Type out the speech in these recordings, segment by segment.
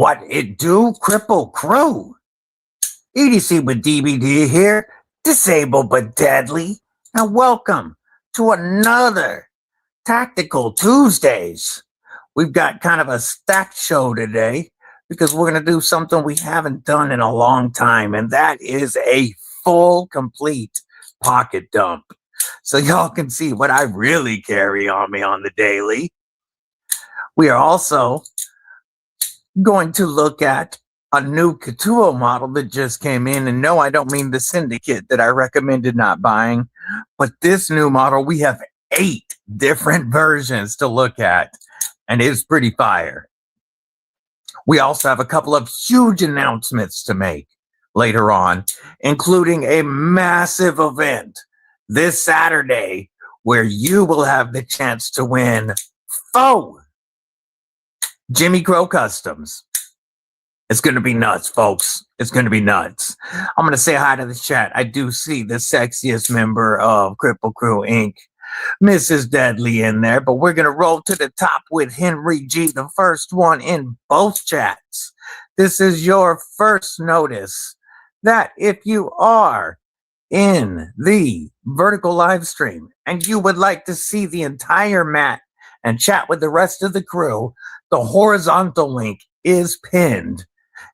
What it do, Kripple Krew? EDC with DBD here, disabled but deadly, and welcome to another Tactical Tuesdays. We've got kind of a stacked show today because we're going to do something we haven't done in a long time, and that is a full, complete pocket dump. So y'all can see what I really carry on me on the daily. We are also going to look at a new Ketuo model that just came in. And no, I don't mean the syndicate that I recommended not buying, but this new model, we have 8 different versions to look at, and it's pretty fire. We also have a couple of huge announcements to make later on, including a massive event this Saturday where you will have the chance to win faux Jimmy Crow Customs. It's going to be nuts, folks. It's going to be nuts. I'm going to say hi to the chat. I do see the sexiest member of Kripple Krew Inc., Mrs. Deadly, in there, but we're going to roll to the top with Henry G., the first one in both chats. This is your first notice that if you are in the vertical live stream and you would like to see the entire mat and chat with the rest of the crew, the horizontal link is pinned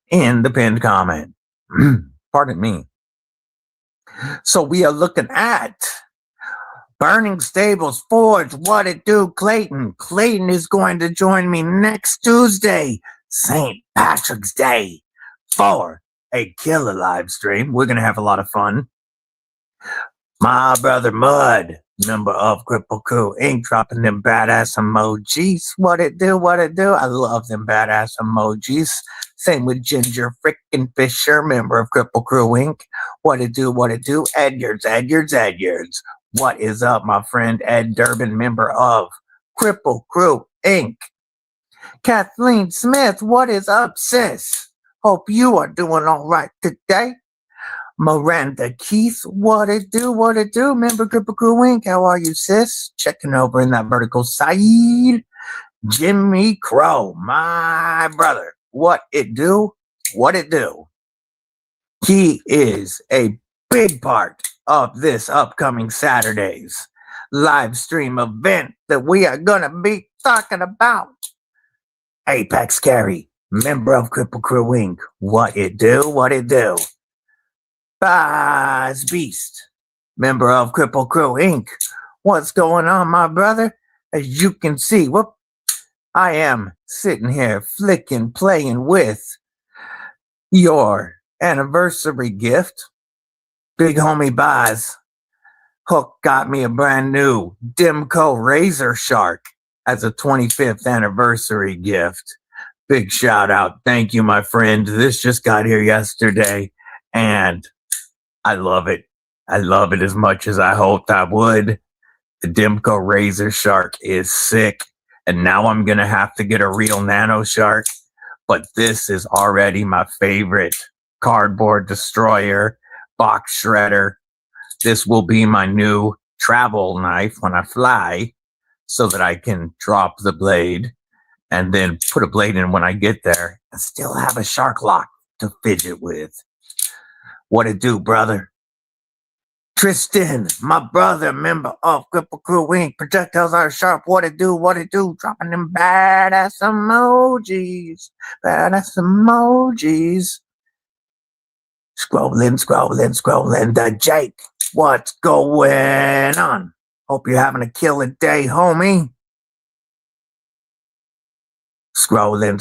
in the pinned comment. Pardon me. So we are looking at Burning Stables Forge. What it do, Clayton? Clayton is going to join me next Tuesday, St. Patrick's Day, for a killer live stream. We're going to have a lot of fun. My brother Mud, member of Kripple Krew Inc., dropping them badass emojis. What it do, what it do. I love them badass emojis. Same with Ginger Frickin' Fisher, member of Kripple Krew Inc. What it do, what it do. Edyards. What is up, my friend Ed Durbin, member of Kripple Krew Inc. Kathleen Smith, what is up, sis? Hope you are doing all right today. Miranda Keith, what it do, member Kripple Krew Inc. How are you, sis? Checking over in that vertical side. Jimmy Crow, my brother, what it do, what it do. He is a big part of this upcoming Saturday's live stream event that we are going to be talking about. Apex Carry, member of Kripple Krew Inc. What it do, what it do. Baz Beast, member of Kripple Krew Inc. What's going on, my brother? As you can see, I am sitting here playing with your anniversary gift. Big homie Baz Hook got me a brand new Dimco Razor Shark as a 25th anniversary gift. Big shout out. Thank you, my friend. This just got here yesterday, and I love it. I love it as much as I hoped I would. The Dimco Razor Shark is sick. And now I'm going to have to get a real Nano Shark. But this is already my favorite cardboard destroyer, box shredder. This will be my new travel knife when I fly so that I can drop the blade and then put a blade in when I get there and still have a shark lock to fidget with. What it do, brother? Tristan, my brother, member of Kripple Krew Inc. Projectiles are sharp. What it do, what it do? Dropping them badass emojis. Badass emojis. Scrolling. The Jake, what's going on? Hope you're having a killer day, homie. Scrolling.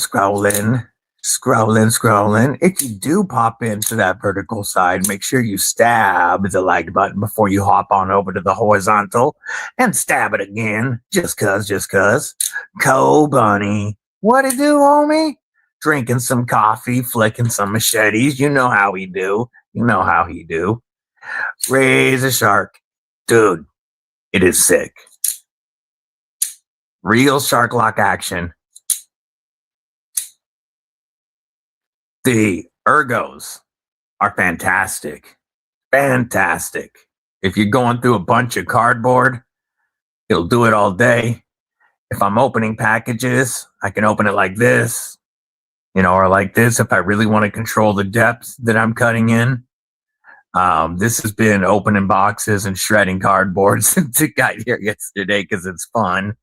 If you do pop into that vertical side, make sure you stab the like button before you hop on over to the horizontal and stab it again. Just cause. Co-Bunny. What it do, homie? Drinking some coffee, flicking some machetes. You know how he do. Razor Shark. Dude, it is sick. Real shark lock action. The ergos are fantastic. If you're going through a bunch of cardboard, it'll do it all day. If I'm opening packages, I can open it like this. or like this if I really want to control the depth that I'm cutting in. This has been opening boxes and shredding cardboard since it got here yesterday because it's fun.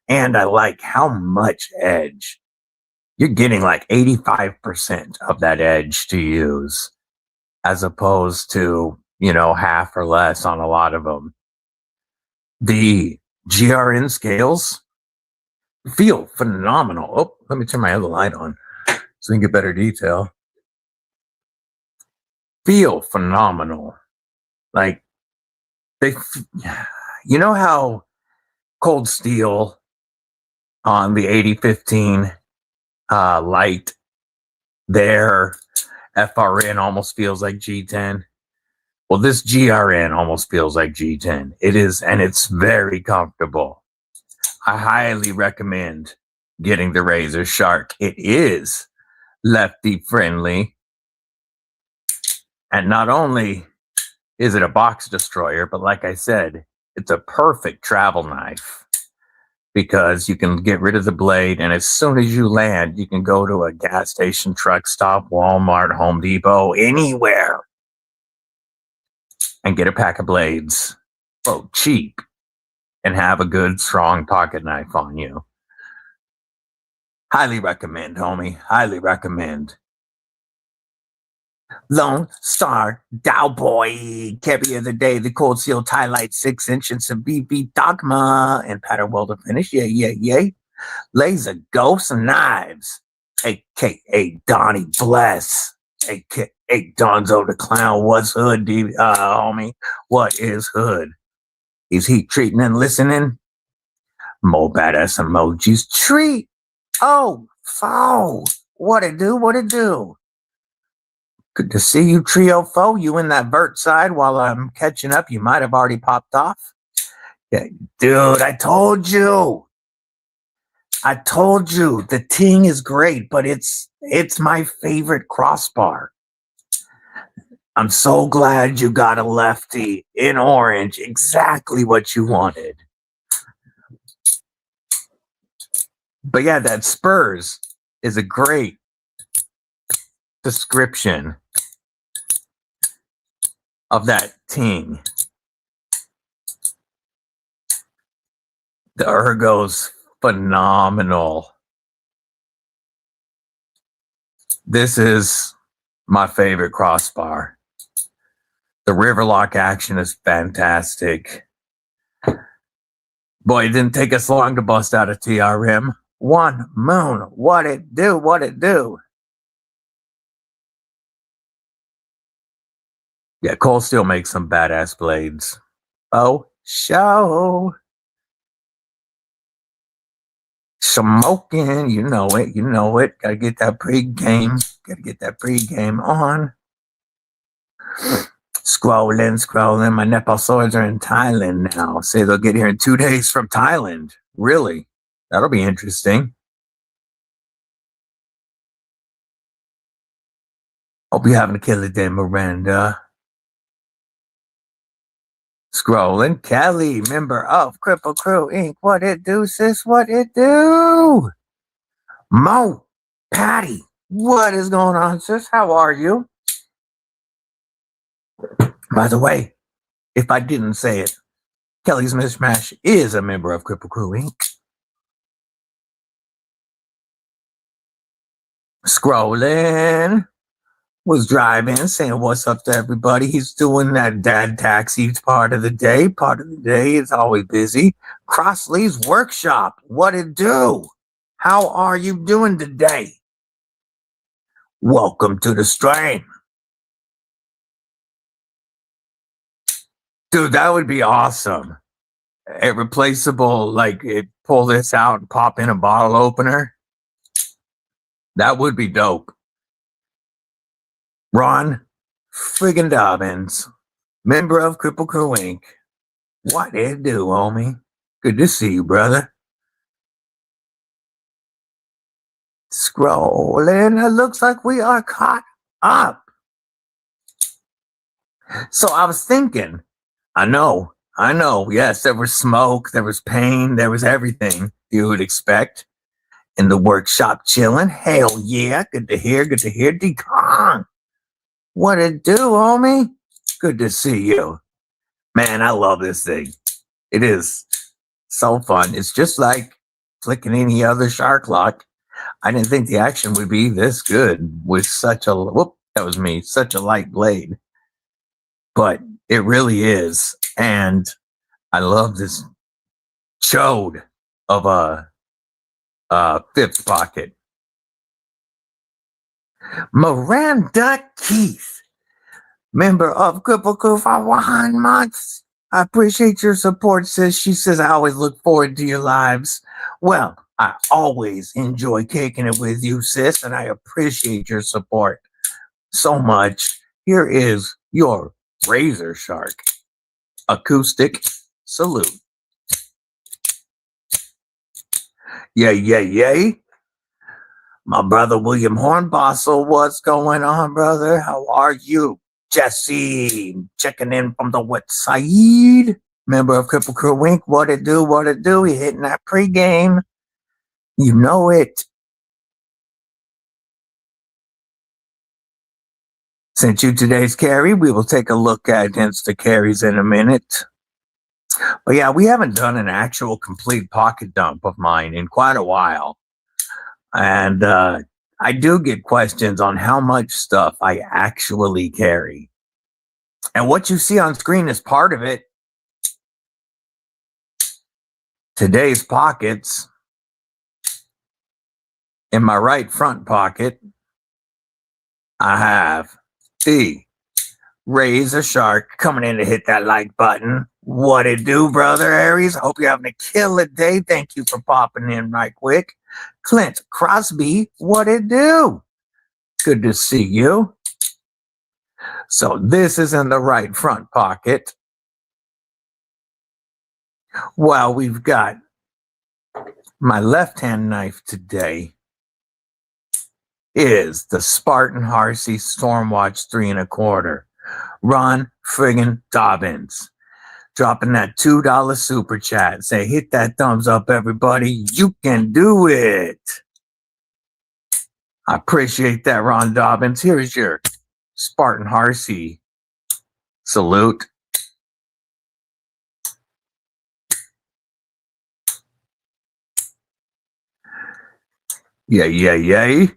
And I like how much edge. You're getting like 85% of that edge to use as opposed to, half or less on a lot of them. The GRN scales feel phenomenal. Oh, let me turn my other light on so we can get better detail. Feel phenomenal. Like you know how cold steel on the 8015 light, their FRN almost feels like G10. Well, this GRN almost feels like G10. It is, and it's very comfortable. I highly recommend getting the Razor Shark. It is lefty friendly. And not only is it a box destroyer, but like I said, it's a perfect travel knife because you can get rid of the blade. And as soon as you land, you can go to a gas station, truck stop, Walmart, Home Depot, anywhere and get a pack of blades, cheap, and have a good, strong pocket knife on you. Highly recommend, homie. Highly recommend. Lone Star Cowboy, Carrier of the Day, the Cold Steel Tie Light 6-inch and some BB Dogma and pattern welder finish. Yay. Laser Ghost Knives, aka Donnie Bless, aka Donzo the Clown. What's hood, homie? What is hood? Is he treating and listening? More badass emojis. Treat. Oh, foe. What it do? Good to see you, Trio Foe. You in that vert side while I'm catching up. You might have already popped off. Yeah, dude, I told you. The Ting is great, but it's my favorite crossbar. I'm so glad you got a lefty in orange. Exactly what you wanted. But yeah, that Spurs is a great description of that Ting. The ergo's phenomenal. This is my favorite crossbar. The Riverlock action is fantastic. Boy, it didn't take us long to bust out a TRM. One Moon, what it do? Yeah, Cold Steel makes some badass blades. Oh, show. Smoking, you know it. Gotta get that pregame on. Scrolling. My Nepal swords are in Thailand now. Say they'll get here in 2 days from Thailand. Really? That'll be interesting. Hope you're having a killer day, Miranda. Scrolling. Kelly, member of Kripple Krew Inc. What it do, sis? What it do? Mo, Patty, what is going on, sis? How are you? By the way, if I didn't say it, Kelly's Mishmash is a member of Kripple Krew Inc. Scrolling. Was driving, saying what's up to everybody. He's doing that dad taxi part of the day. Part of the day is always busy. Crossley's workshop. What it do? How are you doing today? Welcome to the stream. Dude, that would be awesome. A replaceable, pull this out and pop in a bottle opener. That would be dope. Ron friggin' Dobbins, member of Kripple Krew Inc. What it do, homie? Good to see you, brother. Scrolling, it looks like we are caught up. So I was thinking, I know, yes, there was smoke, there was pain, there was everything you would expect. In the workshop chilling. Hell yeah. Good to hear. Good to hear. Decon. What it do, homie? Good to see you. Man, I love this thing. It is so fun. It's just like flicking any other shark lock. I didn't think the action would be this good with such a that was me, such a light blade. But it really is. And I love this chode of a fifth pocket. Miranda Keith, member of Kripple Krew for 1 month. I appreciate your support, sis. She says, I always look forward to your lives. Well, I always enjoy kicking it with you, sis, and I appreciate your support so much. Here is your Razor Shark acoustic salute. Yay, yay, yay. My brother William Hornbostel, what's going on, brother? How are you? Jesse, checking in from the west side. Member of Kripple Krew Wink, what it do, what it do? We hitting that pregame. You know it. Sent you today's carry. We will take a look at Insta carries in a minute. But yeah, we haven't done an actual complete pocket dump of mine in quite a while. And I do get questions on how much stuff I actually carry. And what you see on screen is part of it. Today's pockets. In my right front pocket, I have the Razor Shark coming in to hit that like button. What it do, brother Aries? Hope you're having a killer day. Thank you for popping in right quick. Clint Crosby, what it do? Good to see you. So this is in the right front pocket. Well, we've got my left-hand knife today is the Spartan Harsey Stormwatch 3 1/4. Ron friggin' Dobbins. Dropping that $2 super chat. Say, hit that thumbs up, everybody. You can do it. I appreciate that, Ron Dobbins. Here's your Spartan Harsey salute. Yay, yay, yay.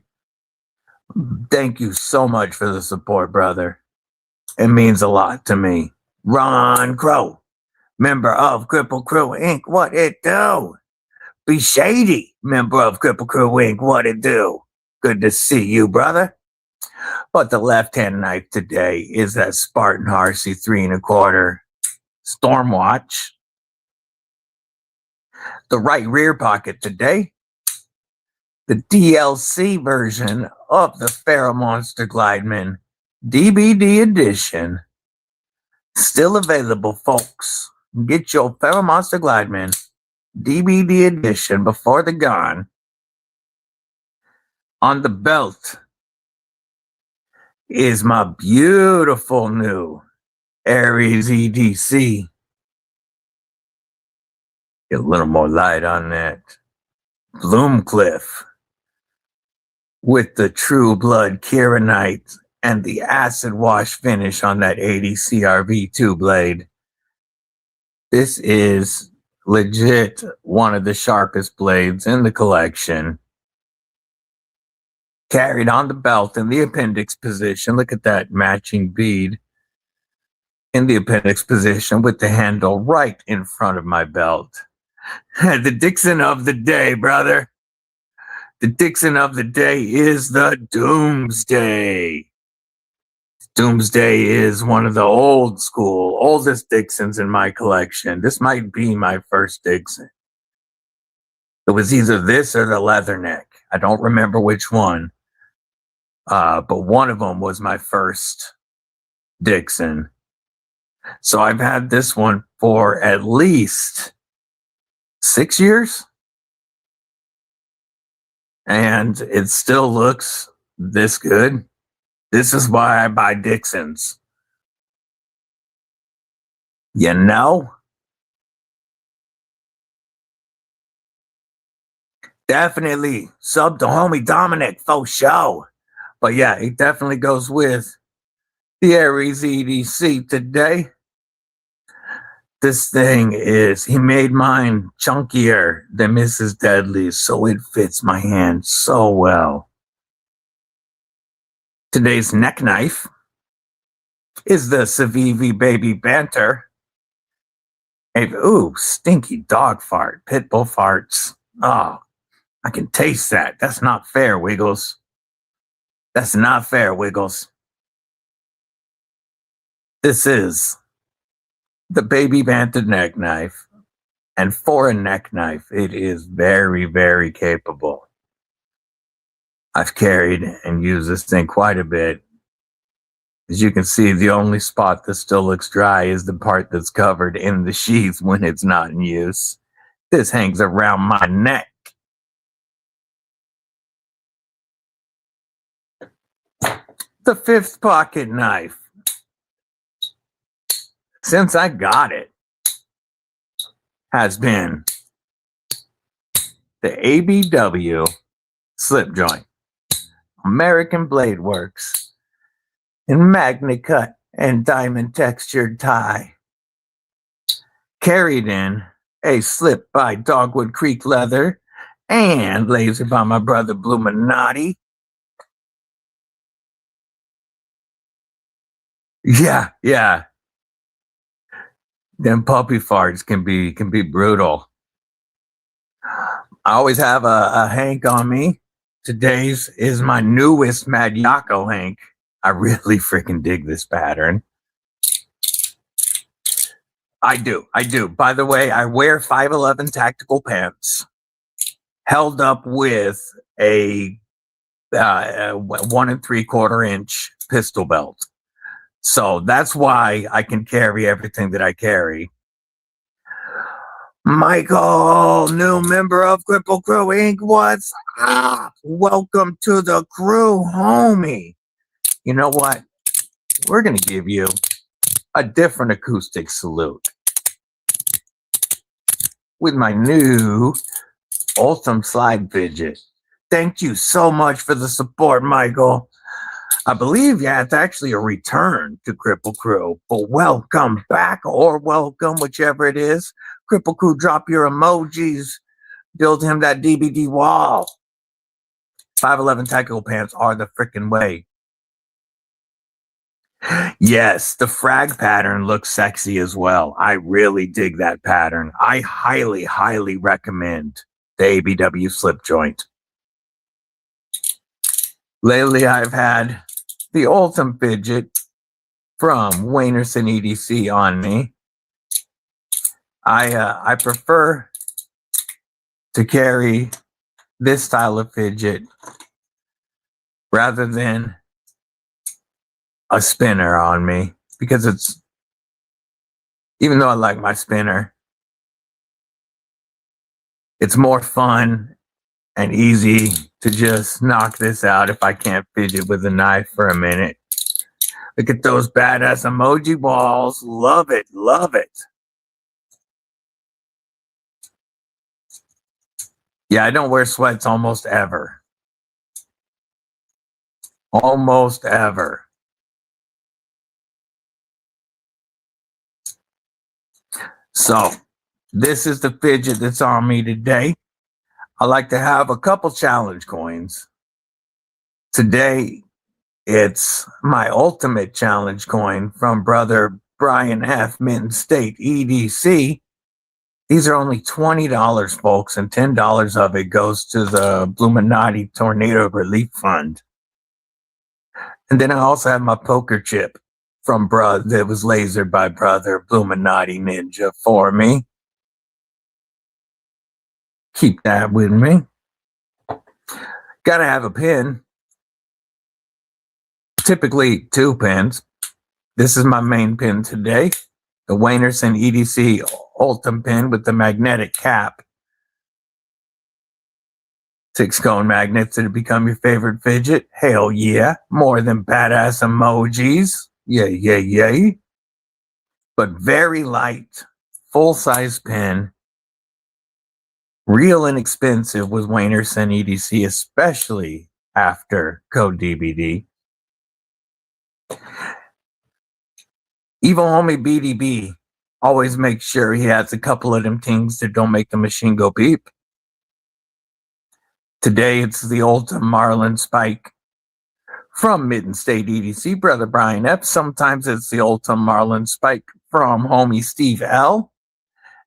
Thank you so much for the support, brother. It means a lot to me. Ron Crow, member of Kripple Krew Inc. What it do? Be Shady, member of Kripple Krew Inc. What it do? Good to see you, brother. But the left-hand knife today is that Spartan Harsey 3 1/4 Stormwatch. The right rear pocket today, the DLC version of the Pharaoh Monster Glideman DBD edition. Still available, folks. Get your Pharaoh Monster Glideman DBD edition before they're gone. On the belt is my beautiful new Aries EDC. Get a little more light on that. Bloomcliff with the True Blood Kieranite and the acid wash finish on that 80 CRV2 blade. This is legit one of the sharpest blades in the collection. Carried on the belt in the appendix position. Look at that matching bead in the appendix position with the handle right in front of my belt. The Dixon of the day, brother. The Dixon of the day is the Doomsday. Doomsday is one of the oldest Dixons in my collection. This might be my first Dixon. It was either this or the Leatherneck. I don't remember which one. But one of them was my first Dixon. So I've had this one for at least 6 years. And it still looks this good. This is why I buy Dixons. You know? Definitely sub to homie Dominic for show. But yeah, it definitely goes with the Aries EDC today. This thing is, he made mine chunkier than Mrs. Deadly's, so it fits my hand so well. Today's neck knife is the Civivi Baby Banter. Ooh, stinky dog fart, pit bull farts. Oh, I can taste that. That's not fair, Wiggles. That's not fair, Wiggles. This is the Baby Banter neck knife. And for a neck knife, it is very, very capable. I've carried and used this thing quite a bit. As you can see, the only spot that still looks dry is the part that's covered in the sheath when it's not in use. This hangs around my neck. The fifth pocket knife. Since I got it, has been the ABW slip joint, American Blade Works, in magnet cut and diamond textured tie. Carried in a slip by Dogwood Creek Leather and laser by my brother Bluminati. Yeah. Them puppy farts can be brutal. I always have a Hank on me. Today's is my newest Mad Yako Hank. I really freaking dig this pattern. I do. By the way, I wear 5'11" tactical pants held up with a 1 3/4 inch pistol belt. So that's why I can carry everything that I carry. Michael, new member of Kripple Krew Inc. What's up? Welcome to the crew, homie. You know what? We're going to give you a different acoustic salute with my new Ultim slide fidget. Thank you so much for the support, Michael. I believe, it's actually a return to Kripple Krew, but welcome back or welcome, whichever it is. Kripple Krew, drop your emojis. Build him that DBD wall. 5'11" tactical pants are the freaking way. Yes, the frag pattern looks sexy as well. I really dig that pattern. I highly, highly recommend the ABW slip joint. Lately, I've had the Ultim fidget from Waynerson EDC on me. I prefer to carry this style of fidget rather than a spinner on me, because it's, even though I like my spinner, it's more fun and easy to just knock this out if I can't fidget with a knife for a minute. Look at those badass emoji balls. Love it. Yeah, I don't wear sweats almost ever. So this is the fidget that's on me today. I like to have a couple challenge coins. Today, it's my ultimate challenge coin from brother Brian F. Minton State EDC. These are only $20, folks, and $10 of it goes to the Bluminati Tornado Relief Fund. And then I also have my poker chip from brother that was lasered by brother Bluminati Ninja for me. Keep that with me. Gotta have a pin. Typically 2 pins. This is my main pin today. The Waynerson EDC Ultim pin with the magnetic cap. 6-cone magnets that become your favorite fidget. Hell yeah. More than badass emojis. Yay. But very light, full-size pin. Real inexpensive with Wainerson EDC, especially after Code DBD. Evil homie BDB always makes sure he has a couple of them things that don't make the machine go beep. Today it's the Ultra Marlin Spike from Mitten State EDC, brother Brian F. Sometimes it's the Ultra Marlin Spike from homie Steve L.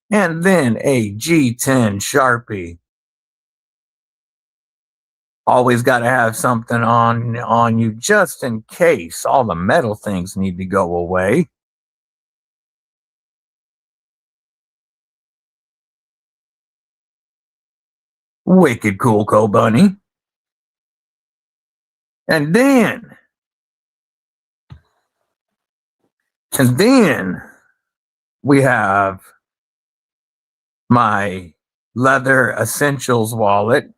And then a G10 Sharpie. Always got to have something on you just in case all the metal things need to go away. Wicked cool Bunny. And then we have my leather essentials wallet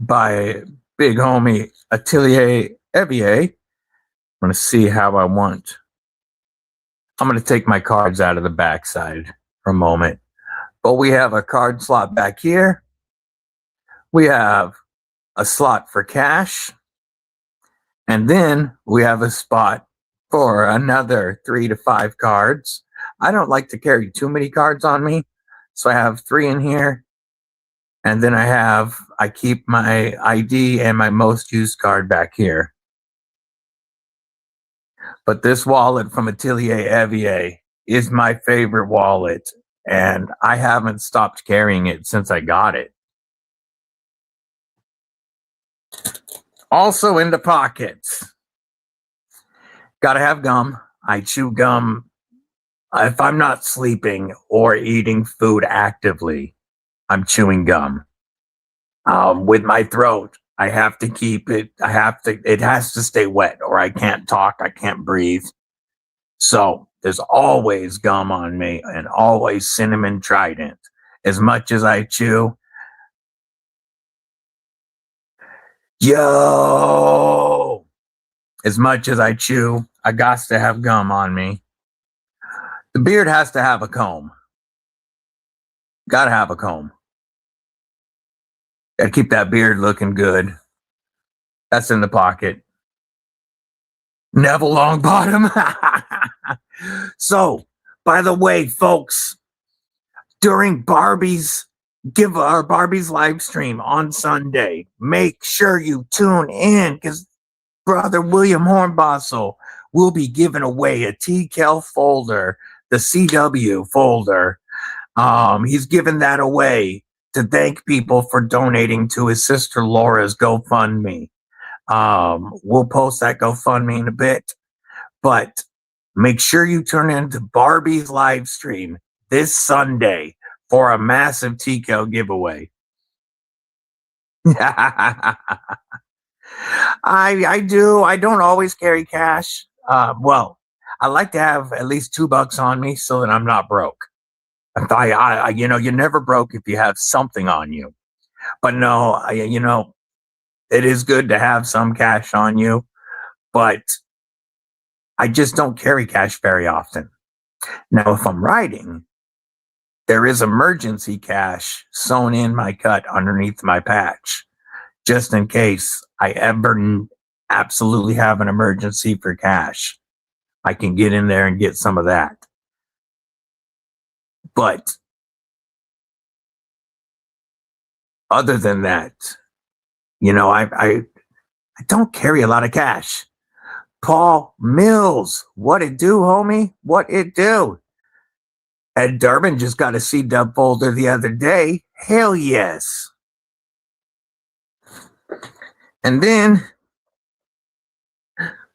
by big homie Atelier Evier. I'm going to see how I want. I'm going to take my cards out of the backside for a moment. But we have a card slot back here. We have a slot for cash. And then we have a spot for another 3 to 5 cards. I don't like to carry too many cards on me. So I have 3 in here. And then I keep my ID and my most used card back here. But this wallet from Atelier Evier is my favorite wallet. And I haven't stopped carrying it since I got it. Also in the pockets. Gotta have gum. I chew gum if I'm not sleeping or eating food actively. I'm chewing gum. With my throat, I have to keep it. It has to stay wet or I can't talk. I can't breathe. So there's always gum on me and always cinnamon Trident. As much as I chew, as much as I chew, I got to have gum on me. The beard has to have a comb. Gotta have a comb. Gotta keep that beard looking good. That's in the pocket. Neville Longbottom. So, by the way, folks, during Barbie's live stream on Sunday, make sure you tune in because brother William Hornbossel will be giving away a TCal folder, the CW folder. He's giving that away to thank people for donating to his sister Laura's GoFundMe. We'll post that GoFundMe in a bit, but make sure you turn into Barbie's live stream this Sunday for a massive TCal giveaway. I do. I don't always carry cash. Well, I like to have at least $2 on me so that I'm not broke. You're never broke if you have something on you. But no, it is good to have some cash on you, but I just don't carry cash very often. Now, if I'm riding, there is emergency cash sewn in my cut underneath my patch, just in case I ever absolutely have an emergency for cash. I can get in there and get some of that. But other than that, I don't carry a lot of cash. Paul Mills, what it do, homie? What it do? Ed Durbin just got a C-Dub folder the other day. Hell yes. And then,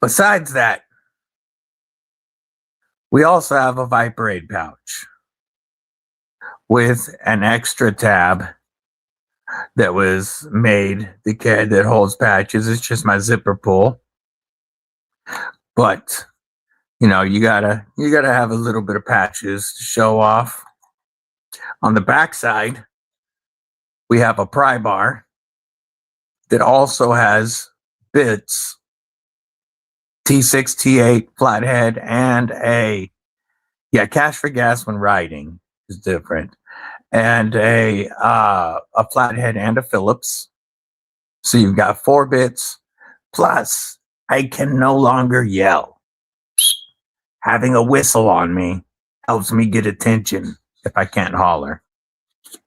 besides that, we also have a Viper 8 pouch with an extra tab that was made, the kit that holds patches. It's just my zipper pull. But, you gotta have a little bit of patches to show off. On the backside, we have a pry bar that also has bits, T6, T8, flathead, and cash for gas when riding is different. and a flathead and a Phillips. So you've got 4 bits. Plus, I can no longer yell. Having a whistle on me helps me get attention if I can't holler.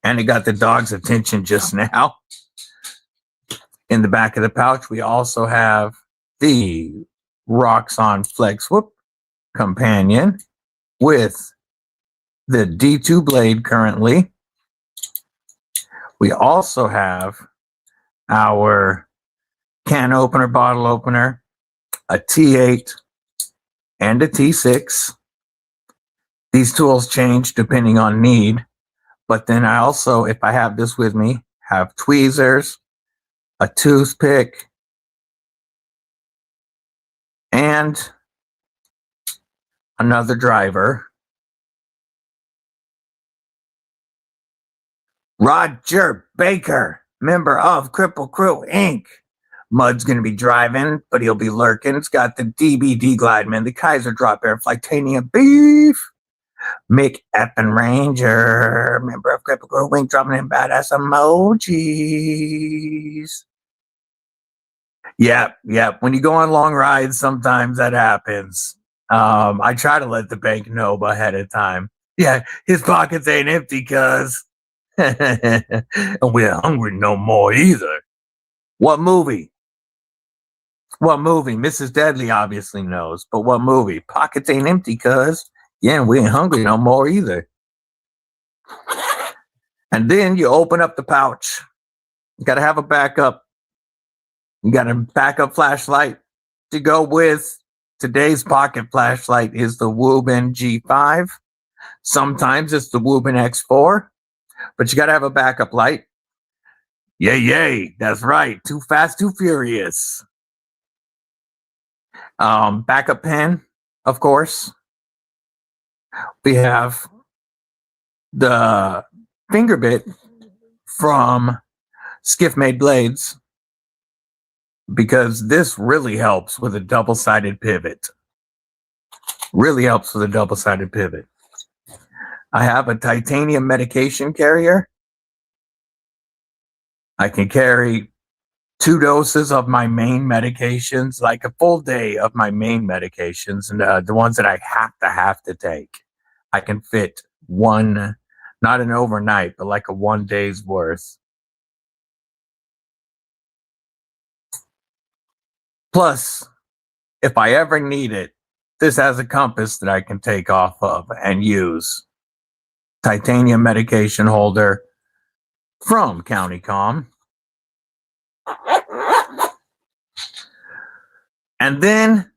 And it got the dog's attention just now. In the back of the pouch, we also have the Roxxon Flex Whoop companion with the D2 blade currently. We also have our can opener, bottle opener, a T8, and a T6. These tools change depending on need. But then I also, if I have this with me, have tweezers, a toothpick, and another driver. Roger Baker, member of Kripple Krew, Inc. Mud's going to be driving, but he'll be lurking. It's got the DBD Glideman, the Kaiser Drop Air Flightanium Beef. Mick Eppen Ranger, member of Kripple Krew, Inc. Dropping in badass emojis. Yep. When you go on long rides, sometimes that happens. I try to let the bank know ahead of time. Yeah, his pockets ain't empty, cuz. And we ain't hungry no more either. What movie? Mrs. Deadly obviously knows, but what movie? Pockets ain't empty, cuz. Yeah, we ain't hungry no more either. And then you open up the pouch. You got to have a backup. You got a backup flashlight to go with. Today's pocket flashlight is the Woobin G5. Sometimes it's the Woobin X4, but you got to have a backup light. Yay. That's right. Too Fast, Too Furious. Backup pen, of course. We have the finger bit from Skiff Made Blades, because this really helps with a double-sided pivot. I have a titanium medication carrier. I can carry 2 doses of my main medications, like a full day of my main medications, and the ones that I have to take. I can fit one, not an overnight, but like a 1 day's worth. Plus, if I ever need it, this has a compass that I can take off of and use. Titanium medication holder from County Com. And then,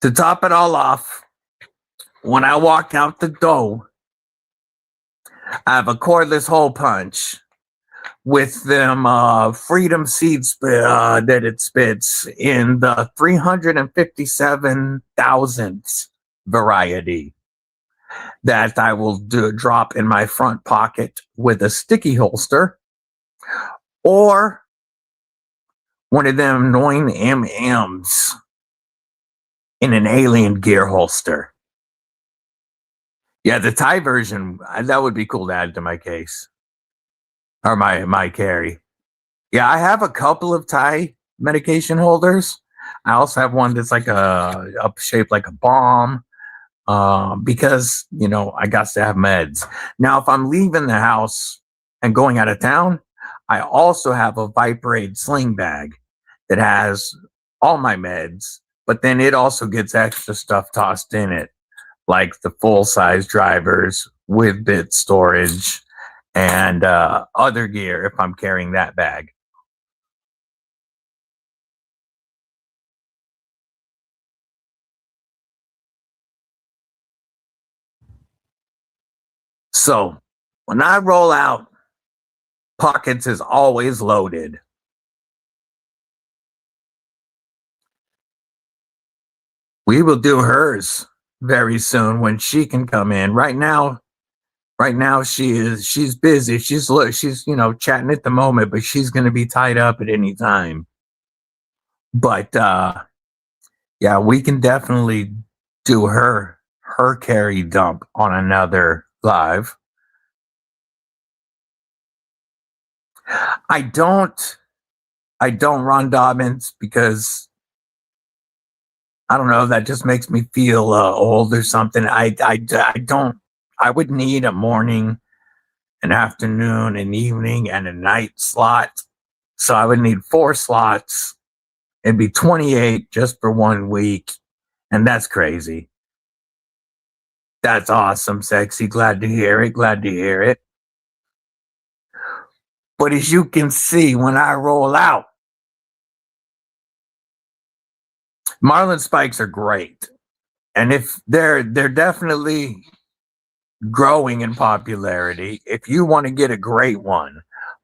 to top it all off, when I walk out the door, I have a cordless hole punch with them Freedom seeds that it spits in the 357,000th variety that I will drop in my front pocket with a sticky holster, or one of them annoying M&Ms in an alien gear holster. Yeah, the Thai version, that would be cool to add to my case. Or my carry. Yeah, I have a couple of Thai medication holders. I also have one that's like a shaped like a bomb, because, I got to have meds. Now, if I'm leaving the house and going out of town, I also have a Viperade sling bag that has all my meds, but then it also gets extra stuff tossed in it, like the full-size drivers with bit storage and other gear if I'm carrying that bag. So when I roll out, pockets is always loaded. We will do hers very soon when she can come in. Right now she's busy. She's chatting at the moment, but she's going to be tied up at any time. But yeah, we can definitely do her carry dump on another live. I don't. I don't run Dobbins because I don't know. That just makes me feel old or something. I don't. I would need a morning, an afternoon, an evening, and a night slot. So I would need 4 slots. It'd be 28 just for 1 week, and that's crazy. That's awesome, sexy. Glad to hear it. Glad to hear it. But as you can see, when I roll out, Marlin spikes are great, and if they're definitely growing in popularity. If you want to get a great one,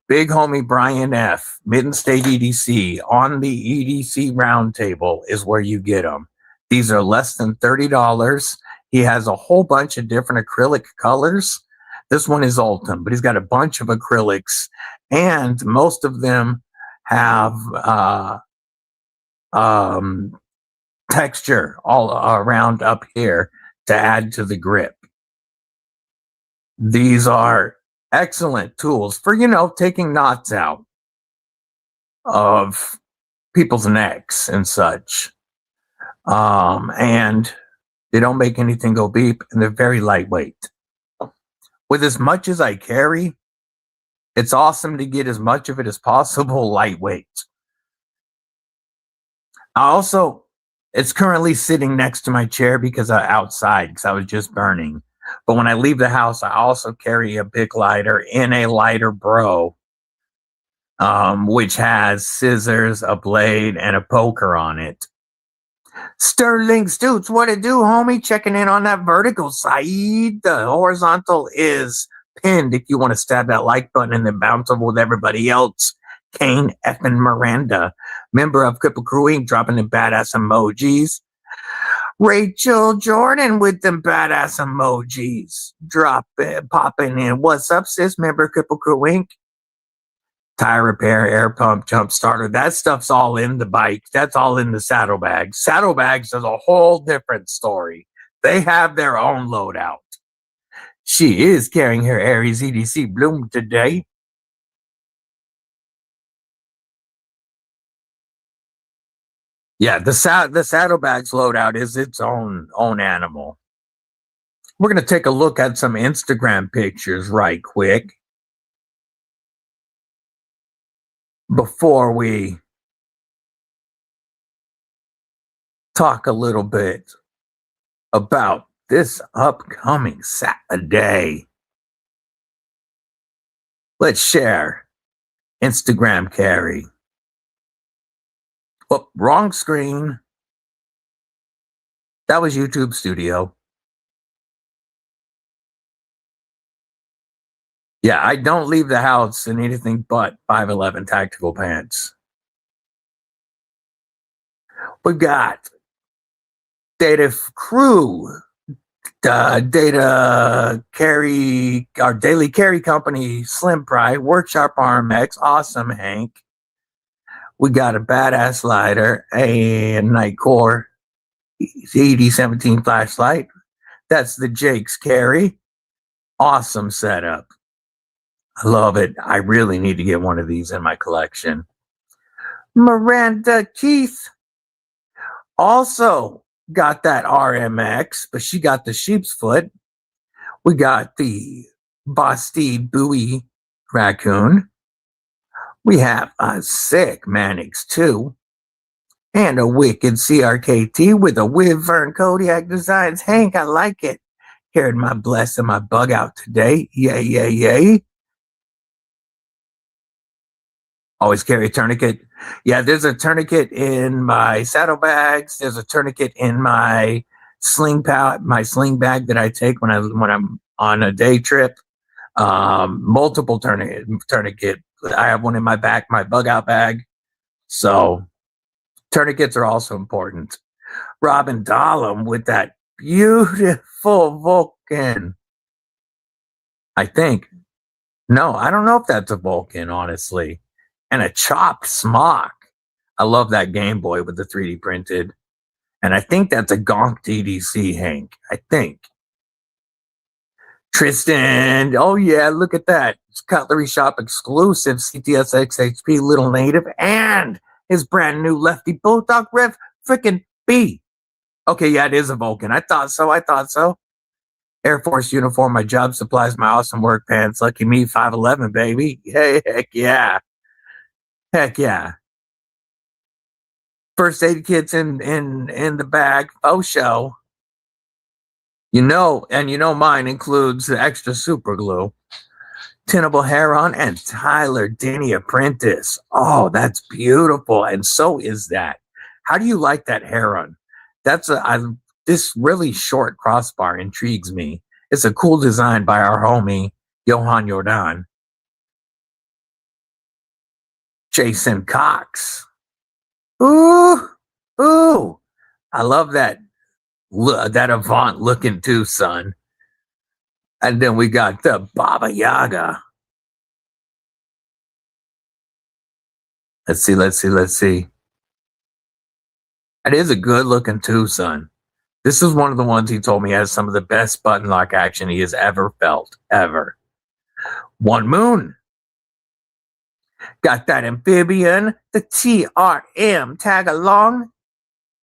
big homie Brian F, Mitten State EDC on the EDC roundtable is where you get them. These are less than $30. He has a whole bunch of different acrylic colors. This one is Ultim, but he's got a bunch of acrylics, and most of them have texture all around up here to add to the grip. These are excellent tools for, taking knots out of people's necks and such. And they don't make anything go beep, and they're very lightweight. With as much as I carry, it's awesome to get as much of it as possible lightweight. It's currently sitting next to my chair because outside, because I was just burning. But when I leave the house, I also carry a big lighter in a lighter bro, which has scissors, a blade, and a poker on it. Sterling Stoots, what it do, homie? Checking in on that vertical side. The horizontal is pinned if you want to stab that like button and then bounce over with everybody else. Kane effing Miranda, member of Kripple Krew Inc., dropping the badass emojis. Rachel Jordan with them badass emojis. Popping in. What's up, sis? Member of Kripple Krew Inc. Tire repair, air pump, jump starter. That stuff's all in the bike. That's all in the saddlebags. Saddlebags is a whole different story. They have their own loadout. She is carrying her Aries EDC Bloom today. Yeah, the saddlebags loadout is its own animal. We're going to take a look at some Instagram pictures right quick before we talk a little bit about this upcoming Saturday. Let's share Instagram carry. Oh, wrong screen. That was YouTube Studio. Yeah, I don't leave the house in anything but 511 tactical pants. We got Data Crew, Data Carry, our daily carry company, Slim Pry, Workshop RMX, Awesome Hank. We got a badass lighter, a Nightcore ED17 flashlight. That's the Jake's carry. Awesome setup. I love it. I really need to get one of these in my collection. Miranda Keith also got that RMX, but she got the sheep's foot. We got the Basti Bowie raccoon. We have a sick Mannix 2 and a wicked CRKT with a Wyvern Kodiak Designs. Hank, I like it. Carried my bless and my bug out today. Yay, yay, yay. Always carry a tourniquet. Yeah, there's a tourniquet in my saddlebags. There's a tourniquet in my sling bag that I take when I'm on a day trip. Multiple tourniquet. I have one in my back, my bug out bag. So tourniquets are also important. Robin Dahlem with that beautiful Vulcan. I think. No, I don't know if that's a Vulcan, honestly. And a chopped smock. I love that Game Boy with the 3D printed. And I think that's a Gonk DDC, Hank. I think. Tristan. Oh, yeah, look at that. It's Cutlery Shop exclusive CTS XHP Little Native and his brand new Lefty Bulldog Rev freaking B. Okay, yeah, it is a Vulcan. I thought so. I thought so. Air Force uniform, my job supplies, my awesome work pants. Lucky me, 5'11", baby. Hey, heck yeah. Heck yeah. First aid kits in the bag. Oh, show. Mine includes the extra super glue. Tinnable Heron and Tyler Denny Apprentice. Oh, that's beautiful. And so is that. How do you like that Heron? This really short crossbar intrigues me. It's a cool design by our homie, Johan Jordan. Jason Cox. Ooh, ooh. I love that Avant looking too, son. And then we got the Baba Yaga. Let's see. It is a good looking too, son. This is one of the ones he told me has some of the best button lock action he has ever felt, ever. One Moon. Got that amphibian, the TRM tag along,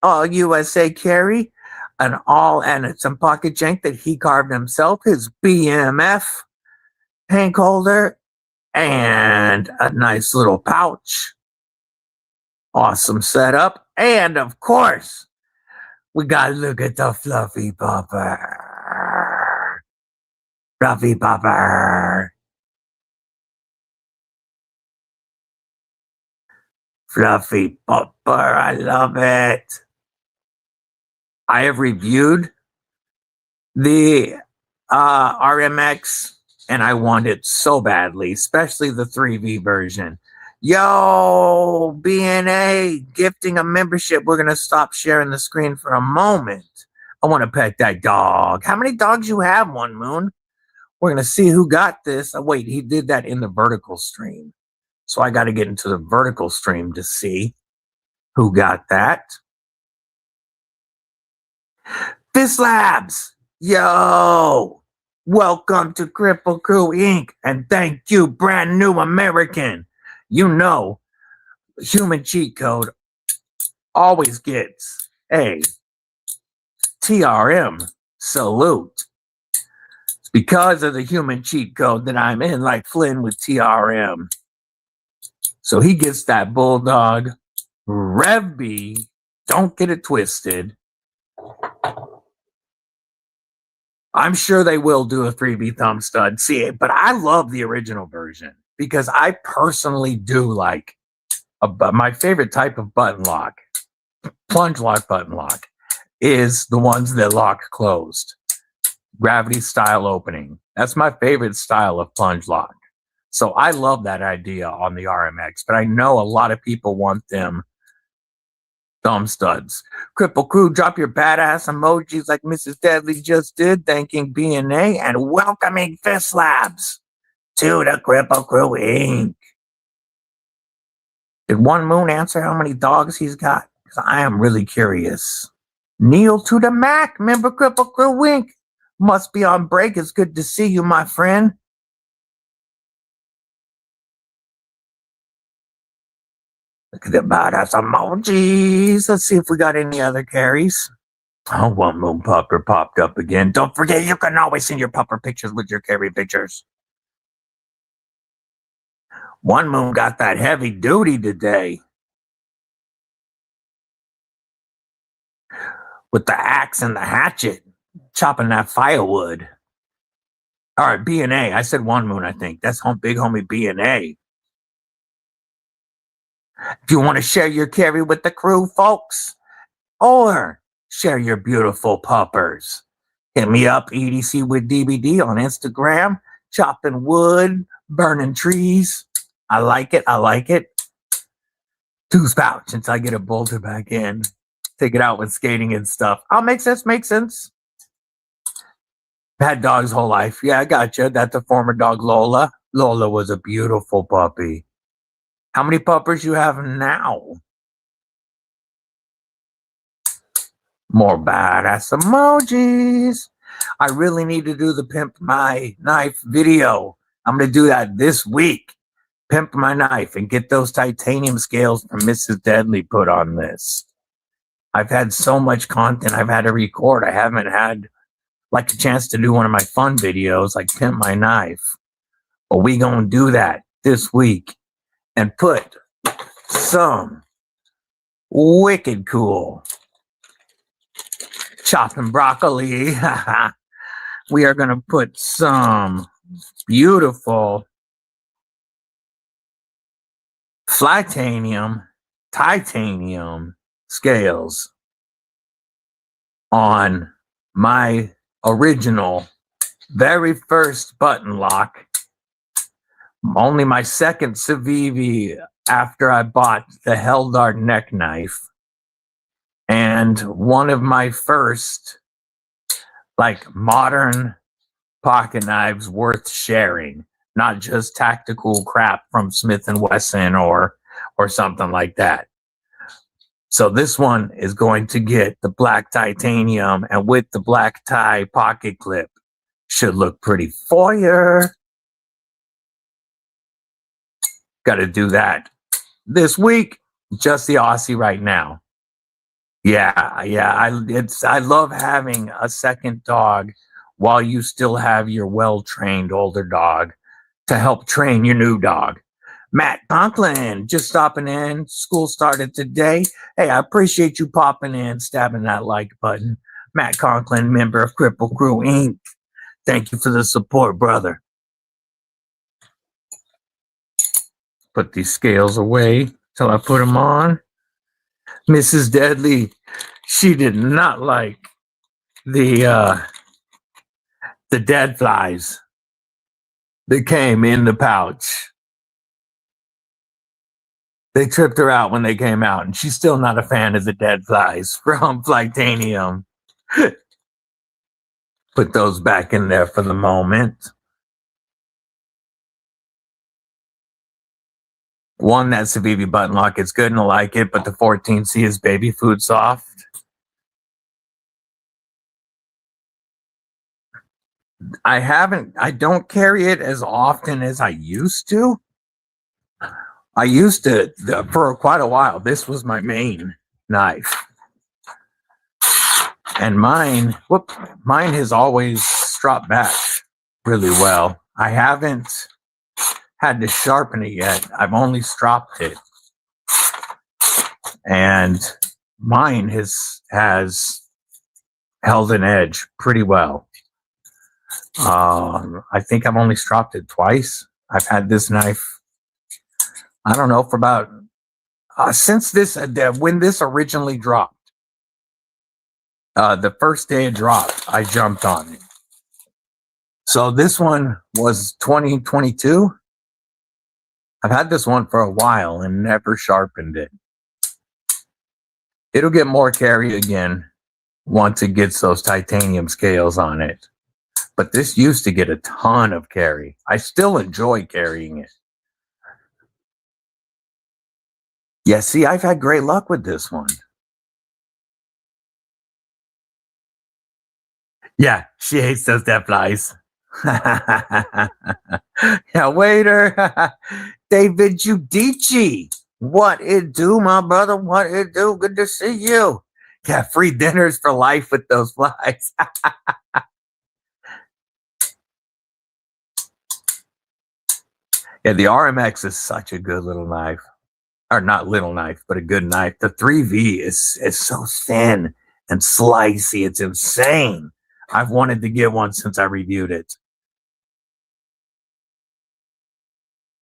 all USA carry, and some pocket jank that he carved himself, his BMF hank holder, and a nice little pouch. Awesome setup. And of course, we gotta look at the Fluffy Popper. Fluffy Popper. Fluffy Popper. I love it. I have reviewed the RMX and I want it so badly, especially the 3V version. Yo, BNA, gifting a membership. We're going to stop sharing the screen for a moment. I want to pet that dog. How many dogs you have, One Moon? We're going to see who got this. Oh, wait, he did that in the vertical stream. So I got to get into the vertical stream to see who got that. Fist Labs. Yo, welcome to Kripple Krew Inc. And thank you, Brand New American. You know, human cheat code always gets a TRM salute. It's because of the human cheat code that I'm in, like Flynn with TRM. So he gets that Bulldog Rev B. Don't get it twisted. I'm sure they will do a 3B thumb stud. See, but I love the original version because I personally do like my favorite type of button lock, plunge lock button lock, is the ones that lock closed. Gravity style opening. That's my favorite style of plunge lock. So I love that idea on the RMX, but I know a lot of people want them thumb studs. Kripple Krew, drop your badass emojis like Mrs. Deadly just did, thanking BNA and welcoming Fist Labs to the Kripple Krew Inc. Did One Moon answer how many dogs he's got? Because I am really curious. Neil to the Mac, member Kripple Krew Inc. Must be on break. It's good to see you, my friend. Look at the badass emojis. Let's see if we got any other carries. Oh, One Moon Pupper popped up again. Don't forget, you can always send your pupper pictures with your carry pictures. One Moon got that heavy duty today. With the axe and the hatchet, chopping that firewood. All right, BNA. I said One Moon, I think. That's big homie BNA. If you want to share your carry with the crew, folks, or share your beautiful puppers, hit me up, EDCwithDBD on Instagram, chopping wood, burning trees. I like it. I like it. Two pouch until I get a bolter back in. Take it out with skating and stuff. Oh, makes sense. Makes sense. Had dogs whole life. Yeah, I got you. That's the former dog Lola. Lola was a beautiful puppy. How many puppers you have now? More badass emojis. I really need to do the Pimp My Knife video. I'm going to do that this week. Pimp My Knife and get those titanium scales from Mrs. Deadly put on this. I've had so much content I've had to record. I haven't had like a chance to do one of my fun videos like Pimp My Knife. But we going to do that this week and put some wicked cool chopping broccoli. We are going to put some beautiful titanium scales on my original very first button lock. Only my second Civivi after I bought the Heldart neck knife. And one of my first like modern pocket knives worth sharing, not just tactical crap from Smith & Wesson or something like that. So this one is going to get the black titanium, and with the black tie pocket clip, should look pretty fire. Got to do that this week. Just the Aussie right now. Yeah. I love having a second dog while you still have your well-trained older dog to help train your new dog. Matt Conklin, just stopping in. School started today. Hey, I appreciate you popping in, stabbing that like button. Matt Conklin, member of Kripple Krew, Inc. Thank you for the support, brother. Put these scales away till I put them on. Mrs. Deadly, she did not like the dead flies that came in the pouch. They tripped her out when they came out, and she's still not a fan of the dead flies from Flightanium. Put those back in there for the moment. One, that Civivi button lock, it's good and I like it, but the 14C is baby food soft. I don't carry it as often as I used to. I used to, for quite a while, this was my main knife. And mine has always stropped back really well. I haven't had to sharpen it yet. I've only stropped it. And mine has held an edge pretty well. I think I've only stropped it twice. I've had this knife, I don't know, for about since when this originally dropped. The first day it dropped, I jumped on it. So this one was 2022. I've had this one for a while and never sharpened it. It'll get more carry again once it gets those titanium scales on it. But this used to get a ton of carry. I still enjoy carrying it. Yeah, see, I've had great luck with this one. Yeah, she hates those dead flies. Yeah, waiter. David Giudici. What it do, my brother? What it do? Good to see you. Yeah, free dinners for life with those flies. Yeah, the RMX is such a good little knife. Or not little knife, but a good knife. The 3V is so thin and slicey. It's insane. I've wanted to get one since I reviewed it.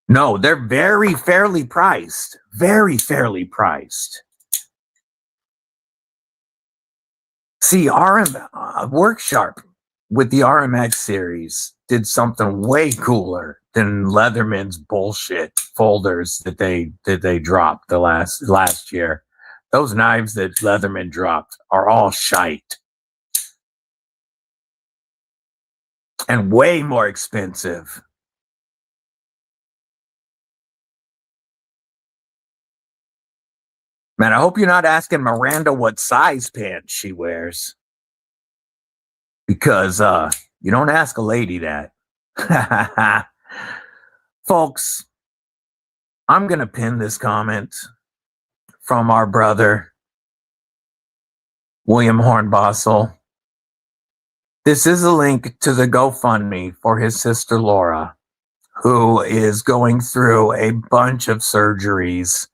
No, they're very fairly priced. Very fairly priced. See, Worksharp with the RMX series did something way cooler than Leatherman's bullshit folders that they dropped the last year. Those knives that Leatherman dropped are all shite and way more expensive. Man, I hope you're not asking Miranda what size pants she wears. because you don't ask a lady that. Folks, I'm going to pin this comment from our brother, William Hornbossel. This is a link to the GoFundMe for his sister Laura, who is going through a bunch of surgeries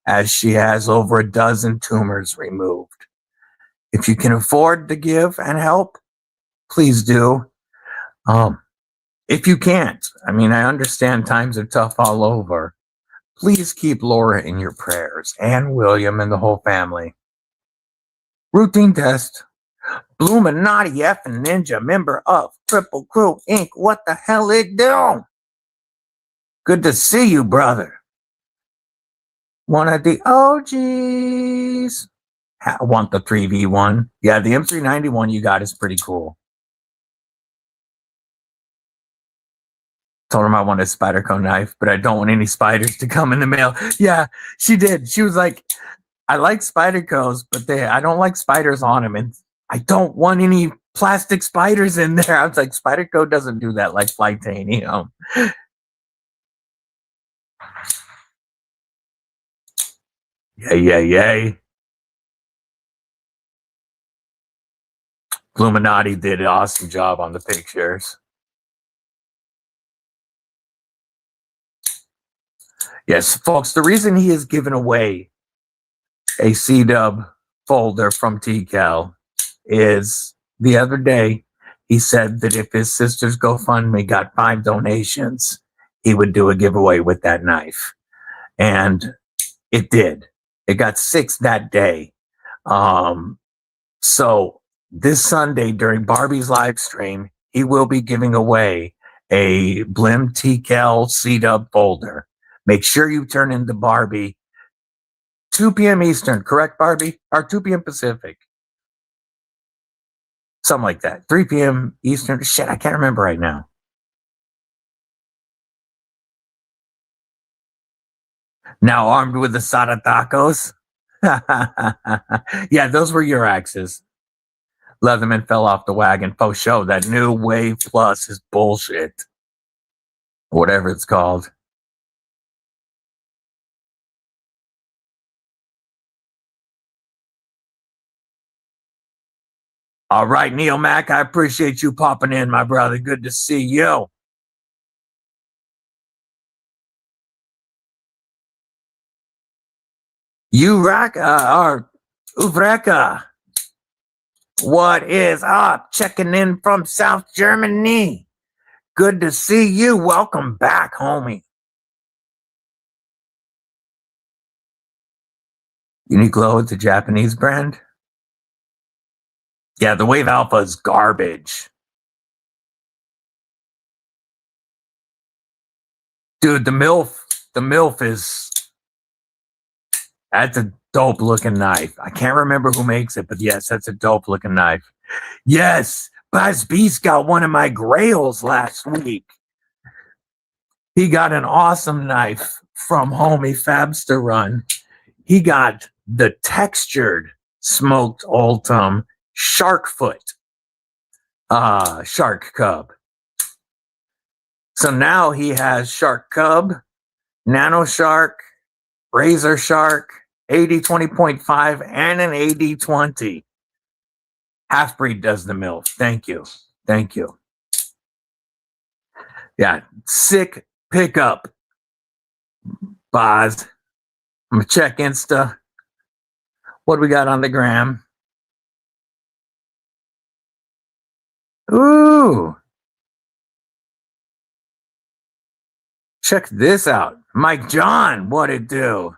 as she has over a dozen tumors removed. If you can afford to give and help, please do. If you can't, I mean, I understand times are tough all over. Please keep Laura in your prayers and William and the whole family. Routine test. Bluminati F and Ninja, member of Kripple Krew Inc. What the hell it do? Good to see you, brother. One of the OGs. I want the 3v1. Yeah, the M391 you got is pretty cool. Told him I want a Spyderco knife, but I don't want any spiders to come in the mail. Yeah, she did. She was like, I like Spydercos, but I don't like spiders on them, and I don't want any plastic spiders in there. I was like, Spyderco doesn't do that like Flytanium. Yay. Illuminati did an awesome job on the pictures. Yes, folks, the reason he has given away a C-Dub folder from TCal is the other day he said that if his sister's GoFundMe got 5 donations, he would do a giveaway with that knife. And it did. It got 6 that day. So this Sunday during Barbie's live stream, he will be giving away a Blim TCal C-Dub folder. Make sure you turn into Barbie. 2 p.m. Eastern, correct, Barbie? Or 2 p.m. Pacific. Something like that. 3 p.m. Eastern. Shit, I can't remember right now. Now armed with the Sada tacos. Yeah, those were your axes. Leatherman fell off the wagon. Faux show. That new Wave Plus is bullshit. Whatever it's called. All right, Neil Mack, I appreciate you popping in, my brother. Good to see you. Uvreka. What is up? Checking in from South Germany. Good to see you. Welcome back, homie. Uniqlo is a Japanese brand. Yeah, the Wave Alpha is garbage. Dude, the MILF is, that's a dope looking knife. I can't remember who makes it, but yes, that's a dope looking knife. Yes, Buzz Beast got one of my grails last week. He got an awesome knife from homie Fabster Run. He got the textured smoked Ultim shark foot shark cub. So now he has shark cub, nano shark, razor shark, AD 20.5, and an AD 20. Half-breed does the MILF. Thank you. Yeah, sick pickup, Boz. I'm gonna check Insta. What do we got on the gram? Ooh. Check this out. Mike John, what it do?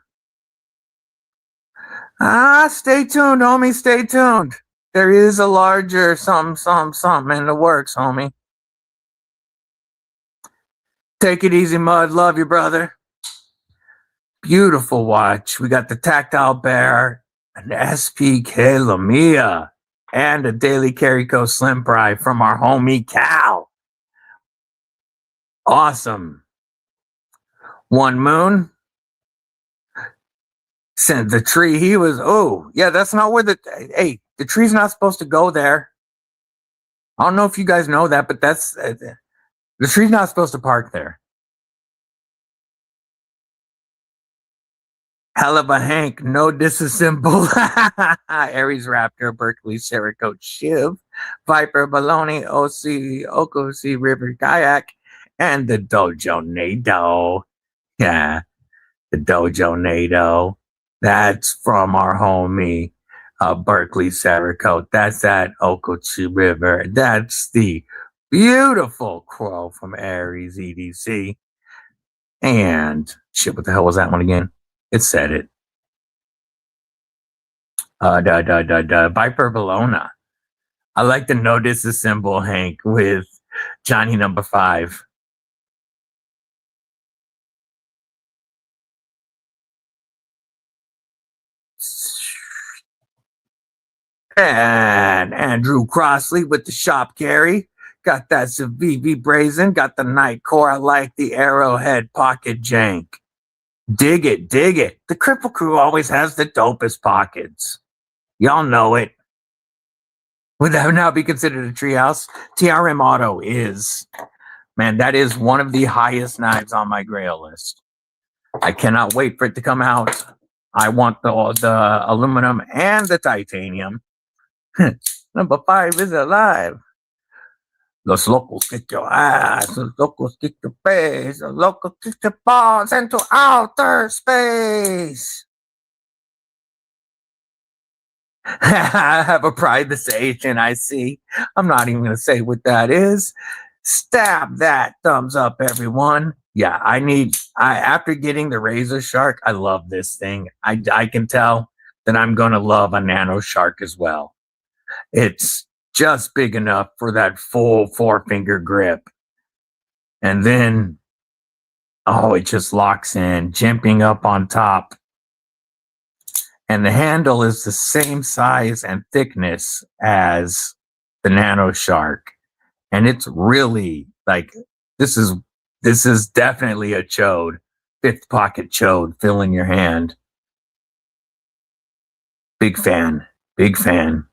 Stay tuned, homie. Stay tuned. There is a larger something in the works, homie. Take it easy, Mud. Love you, brother. Beautiful watch. We got the Tactile Bear, an SPK Lamia, and a Daily Carico Slim Pry from our homie Cal. Awesome. One Moon. Sent the tree. He was, oh, yeah, that's not where the tree's not supposed to go there. I don't know if you guys know that, but that's the tree's not supposed to park there. Hell of a Hank, no disassemble. Aries Raptor, Berkeley, Cerakote, Shiv, Viper, Baloney, OC, Okoc, River, Kayak, and the Dojo Nado. Yeah, the Dojo Nado. That's from our homie, Berkeley, Cerakote. That's at Okochi River. That's the beautiful Crow from Aries EDC. And shit, what the hell was that one again? It said it. Viper Bologna. I like to know disassemble Hank with Johnny number 5. And Andrew Crossley with the shop carry. Got that Civivi Brazen. Got the Night Core. I like the Arrowhead Pocket Jank. Dig it, dig it. The Kripple Krew always has the dopest pockets. Y'all know it. Would that now be considered a treehouse? TRM Auto is. Man, that is one of the highest knives on my grail list. I cannot wait for it to come out. I want the aluminum and the titanium. Number 5 is alive. Los locos kick your ass. Los locos kick your face. Los locos kick your balls into outer space. I have a pride to say, and I see. I'm not even going to say what that is. Stab that thumbs up, everyone. Yeah, after getting the Razor Shark, I love this thing. I can tell that I'm going to love a Nano Shark as well. It's just big enough for that full 4-finger grip. And then, it just locks in, jimping up on top. And the handle is the same size and thickness as the Nano Shark. And it's really like, this is definitely a chode, 5th pocket chode, fill in your hand. Big fan, big fan.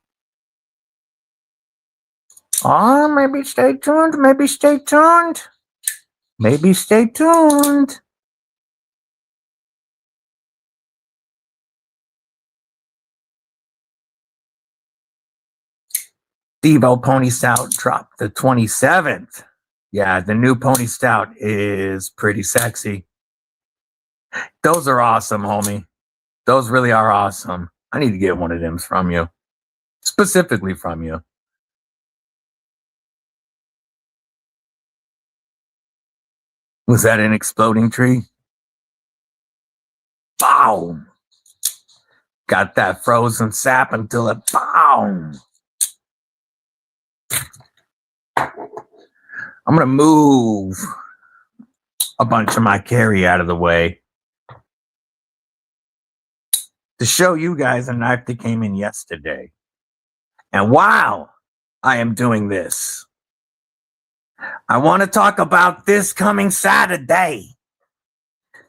Oh, maybe stay tuned, maybe stay tuned. Maybe stay tuned. Devo Pony Stout dropped the 27th. Yeah, the new Pony Stout is pretty sexy. Those are awesome, homie. Those really are awesome. I need to get one of them from you. Specifically from you. Was that an exploding tree? Boom! Got that frozen sap until it boom! I'm going to move a bunch of my carry out of the way to show you guys a knife that came in yesterday. And while I am doing this, I want to talk about this coming Saturday.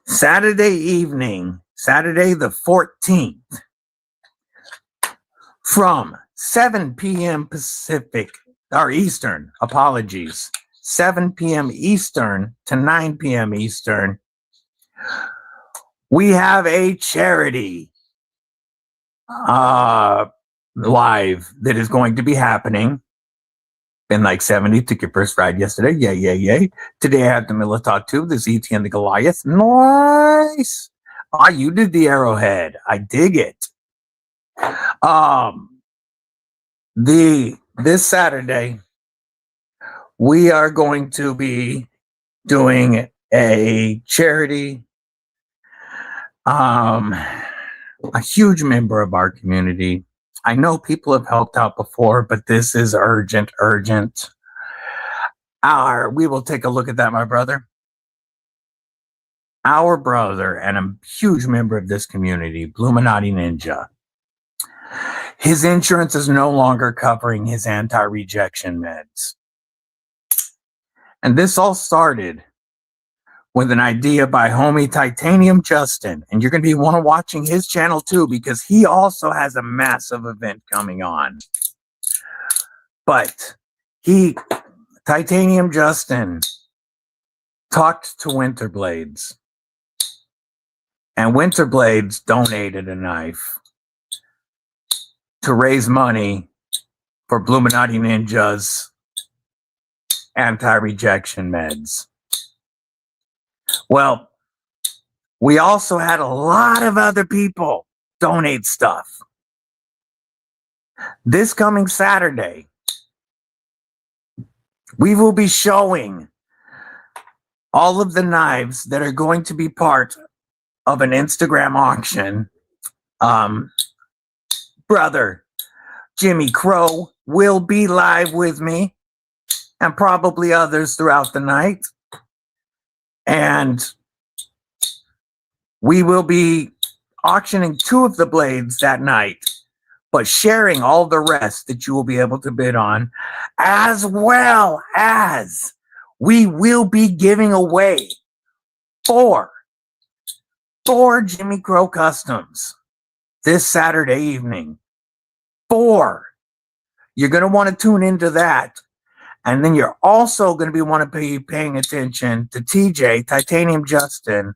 Saturday evening, Saturday the 14th, from 7 p.m. Pacific, or Eastern, apologies. 7 p.m. Eastern to 9 p.m. Eastern, we have a charity live that is going to be happening. Been like 70, took your first ride yesterday. Yay. Today I have the Military 2, the ZT and the Goliath. Nice. Oh, you did the Arrowhead. I dig it. This Saturday, we are going to be doing a charity. A huge member of our community. I know people have helped out before, but this is urgent. We will take a look at that, my brother. Our brother and a huge member of this community, Bluminati Ninja. His insurance is no longer covering his anti-rejection meds. And this all started with an idea by homie Titanium Justin. And you're going to be watching his channel too, because he also has a massive event coming on. But Titanium Justin talked to Winterblades, and Winterblades donated a knife to raise money for Bluminati Ninja's anti-rejection meds. Well, we also had a lot of other people donate stuff. This coming Saturday, we will be showing all of the knives that are going to be part of an Instagram auction. Brother Jimmy Crow will be live with me, and probably others throughout the night. And we will be auctioning 2 of the blades that night, but sharing all the rest that you will be able to bid on, as well as we will be giving away 4 Jimmy Crow customs this Saturday evening. 4. You're going to want to tune into that. And then you're also going to want to be paying attention to TJ, Titanium Justin,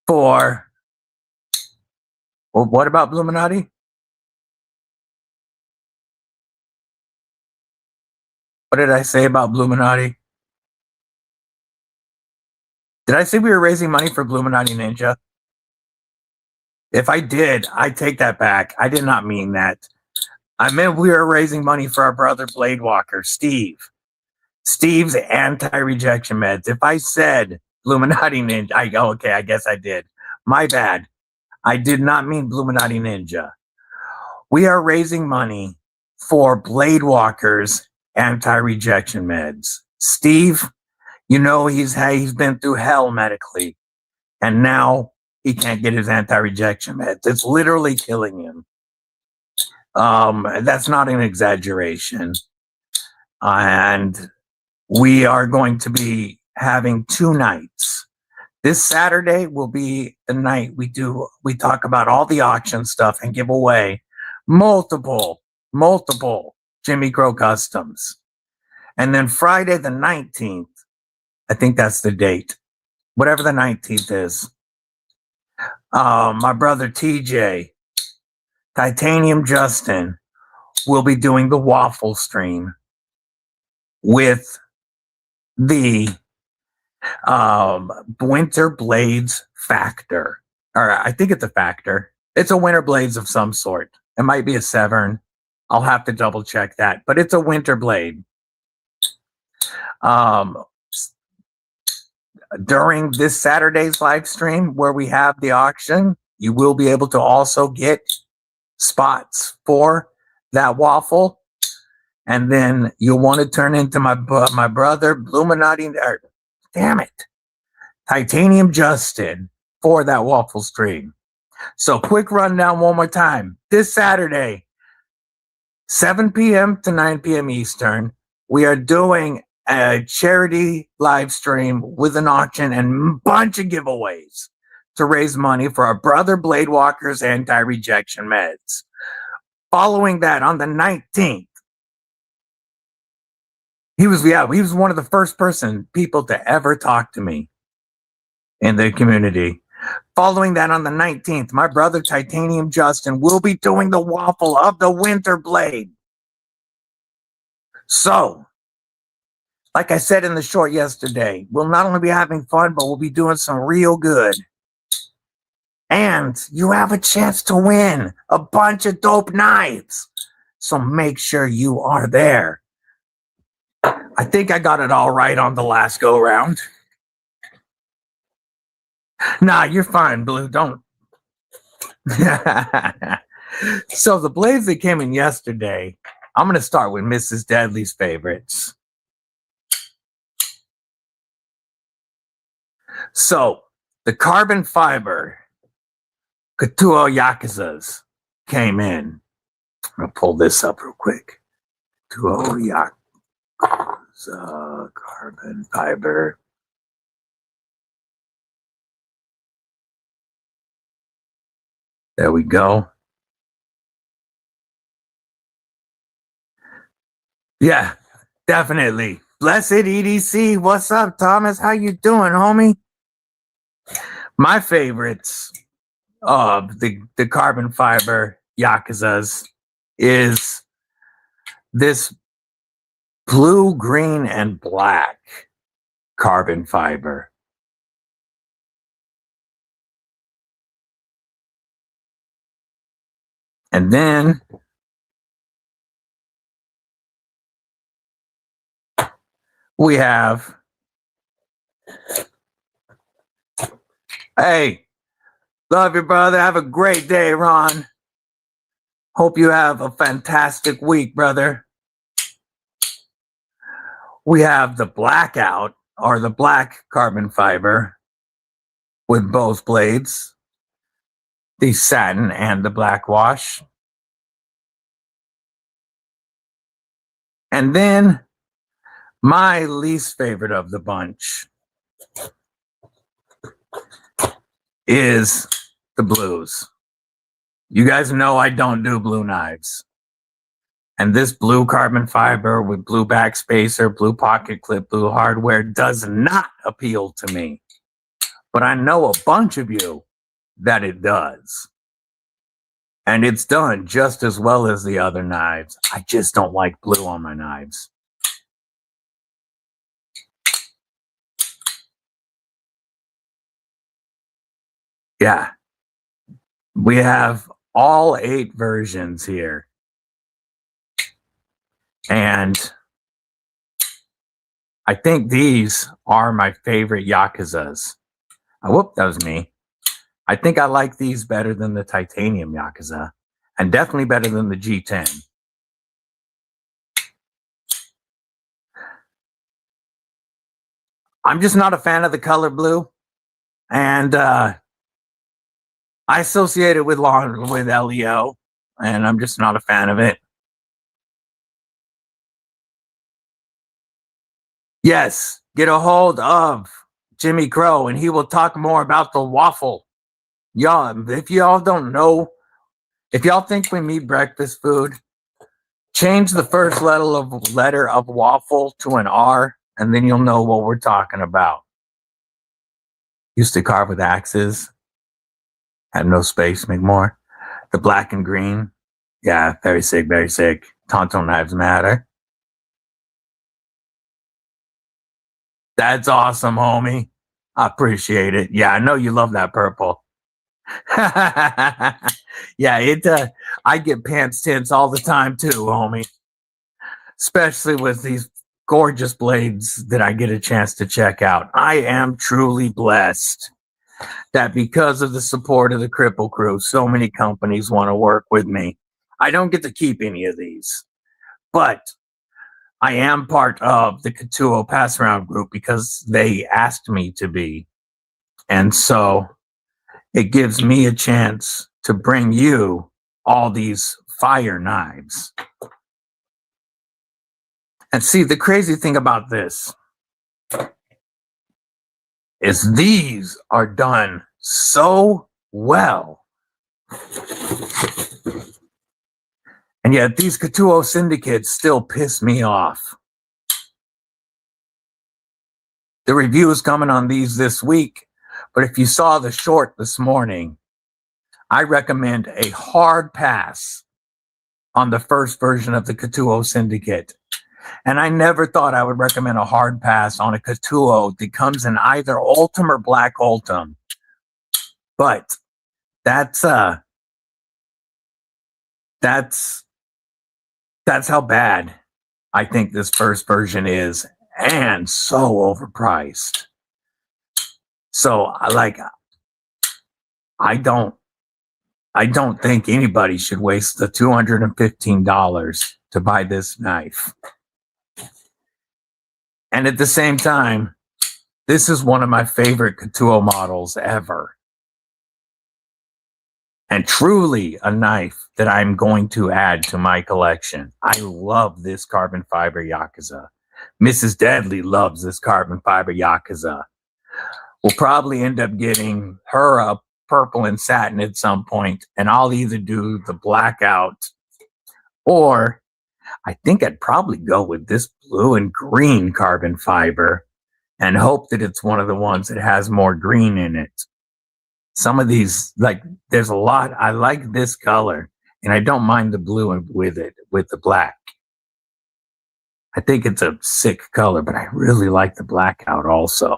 for, well, what about Bluminati? What did I say about Bluminati? Did I say we were raising money for Bluminati Ninja? If I did, I take that back. I did not mean that. I meant we were raising money for our brother Blade Walker, Steve. Steve's anti-rejection meds. If I said Bluminati Ninja, I guess I did. My bad. I did not mean Bluminati Ninja. We are raising money for Blade Walker's anti-rejection meds. Steve, you know he's been through hell medically, and now he can't get his anti-rejection meds. It's literally killing him. That's not an exaggeration. And we are going to be having 2 nights. This Saturday will be the night we talk about all the auction stuff and give away multiple Jimmy Crow customs. And then Friday the 19th, I think that's the date, whatever the 19th is, my brother TJ, Titanium Justin, will be doing the waffle stream with the Winter Blades Factor. Or I think it's a Factor. It's a Winter Blades of some sort. It might be a Severn. I'll have to double check that. But it's a Winter Blade. During this Saturday's live stream where we have the auction, you will be able to also get spots for that waffle. And then you'll want to turn into my brother Bluminati, Titanium Justin for that waffle stream. So quick rundown one more time. This Saturday, 7 p.m. to 9 p.m. Eastern, we are doing a charity live stream with an auction and a bunch of giveaways to raise money for our brother Blade Walker's anti-rejection meds. Following that, on the 19th, he was one of the first people to ever talk to me in the community. Following that, on the 19th, my brother Titanium Justin will be doing the waffle of the Winter Blade. So, like I said in the short yesterday, we'll not only be having fun, but we'll be doing some real good. And you have a chance to win a bunch of dope knives. So make sure you are there. I think I got it all right on the last go round. Nah, you're fine, Blue. Don't. So the blades that came in yesterday, I'm going to start with Mrs. Deadly's favorites. So the carbon fiber Ketuo Yakuzas came in. I'm going to pull this up real quick. Ketuo Yakuza carbon fiber. There we go. Yeah, Definitely. Blessed EDC. What's up, Thomas? How you doing, homie? My favorites of the carbon fiber Yakuzas is this blue, green, and black carbon fiber. And then we have, hey, love you, brother. Have a great day, Ron. Hope you have a fantastic week, brother. We have the blackout, or the black carbon fiber with both blades, the satin and the black wash. And then my least favorite of the bunch is the blues. You guys know I don't do blue knives. And this blue carbon fiber with blue backspacer, blue pocket clip, blue hardware does not appeal to me. But I know a bunch of you that it does. And it's done just as well as the other knives. I just don't like blue on my knives. Yeah. We have all 8 versions here. And I think these are my favorite Yakuzas. Whoop, that was me. I think I like these better than the titanium Yakuza, and definitely better than the G10. I'm just not a fan of the color blue, and I associate it with LEO, and I'm just not a fan of it. Yes, get a hold of Jimmy Crow, and he will talk more about the waffle. Y'all, if y'all don't know, if y'all think we meet breakfast food, change the first letter of waffle to an R, and then you'll know what we're talking about. Used to carve with axes. Had no space, make more. The black and green. Yeah, very sick, very sick. Tonto knives matter. That's awesome, homie. I appreciate it. Yeah, I know you love that purple. Yeah, I get pants tints all the time too, homie. Especially with these gorgeous blades that I get a chance to check out. I am truly blessed that because of the support of the Kripple Krew, so many companies want to work with me. I don't get to keep any of these, but I am part of the Ketuo pass around group because they asked me to be. And so it gives me a chance to bring you all these fire knives. And see, the crazy thing about this is these are done so well. And yet these Ketuo syndicates still piss me off. The review is coming on these this week, but if you saw the short this morning, I recommend a hard pass on the first version of the Ketuo syndicate. And I never thought I would recommend a hard pass on a Ketuo that comes in either Ultim or Black Ultim. But that's how bad I think this first version is, and so overpriced. So I don't think anybody should waste the $215 to buy this knife. And at the same time, this is one of my favorite Ketuo models ever. And truly a knife that I'm going to add to my collection. I love this carbon fiber Yakuza. Mrs. Deadly loves this carbon fiber Yakuza. We'll probably end up getting her a purple and satin at some point, and I'll either do the blackout or I think I'd probably go with this blue and green carbon fiber and hope that it's one of the ones that has more green in it. Some of these, like, there's a lot. I like this color, and I don't mind the blue with it, with the black. I think it's a sick color, but I really like the blackout also.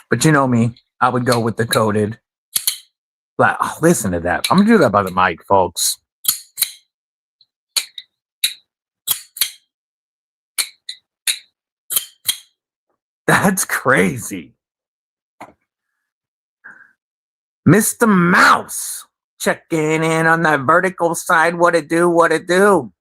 But you know me, I would go with the coated black. Oh, listen to that. I'm going to do that by the mic, folks. That's crazy. Mr. Mouse, checking in on that vertical side. What it do? What it do?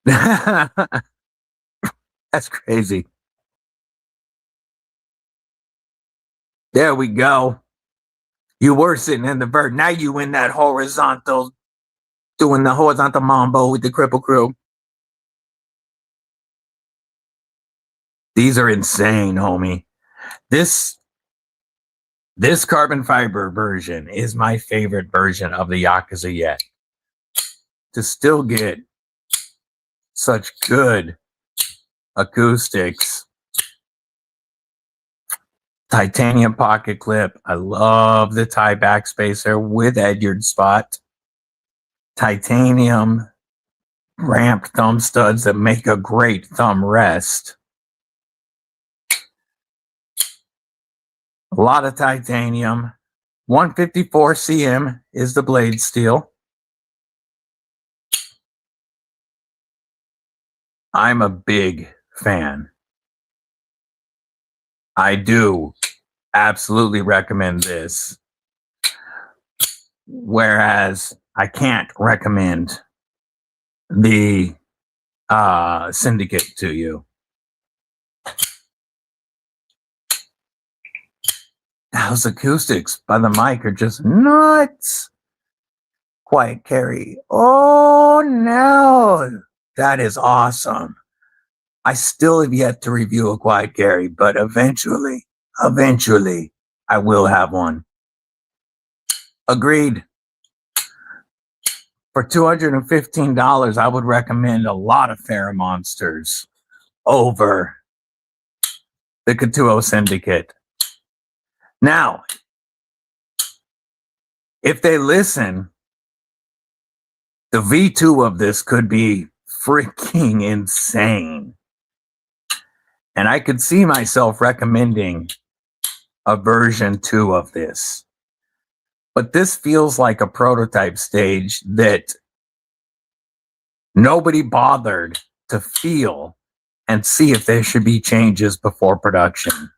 That's crazy. There we go. You were sitting in the vert. Now you in that horizontal, doing the horizontal mambo with the Kripple Krew. These are insane, homie. This carbon fiber version is my favorite version of the Yakuza yet. To still get such good acoustics. Titanium pocket clip. I love the tie backspacer with Edyard spot. Titanium ramped thumb studs that make a great thumb rest. A lot of titanium. 154 cm is the blade steel. I'm a big fan. I do absolutely recommend this. Whereas I can't recommend the Syndicate to you. Those acoustics by the mic are just nuts. Quiet carry. Oh no, that is awesome. I still have yet to review a quiet carry, but eventually, I will have one. Agreed. For $215, I would recommend a lot of Monsters over the Ketuo Syndicate. Now, if they listen, the V2 of this could be freaking insane. And I could see myself recommending a version 2 of this. But this feels like a prototype stage that nobody bothered to feel and see if there should be changes before production.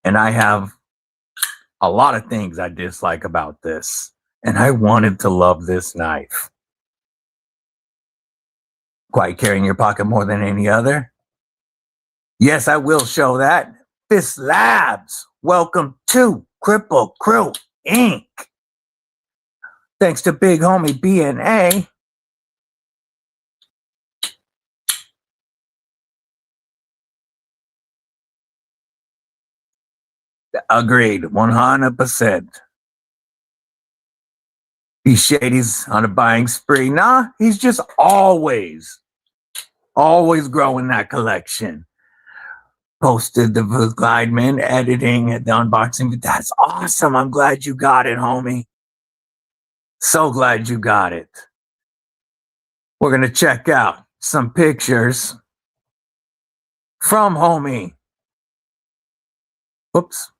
And I have a lot of things I dislike about this. And I wanted to love this knife. Quiet carry in your pocket more than any other? Yes, I will show that. Fist Labs, welcome to Kripple Krew Inc. Thanks to big homie BNA. Agreed, 100%. He's shady's on a buying spree. Nah, he's just always growing that collection. Posted the Glideman editing the unboxing. That's awesome. I'm glad you got it, homie. So glad you got it. We're going to check out some pictures from homie. Whoops.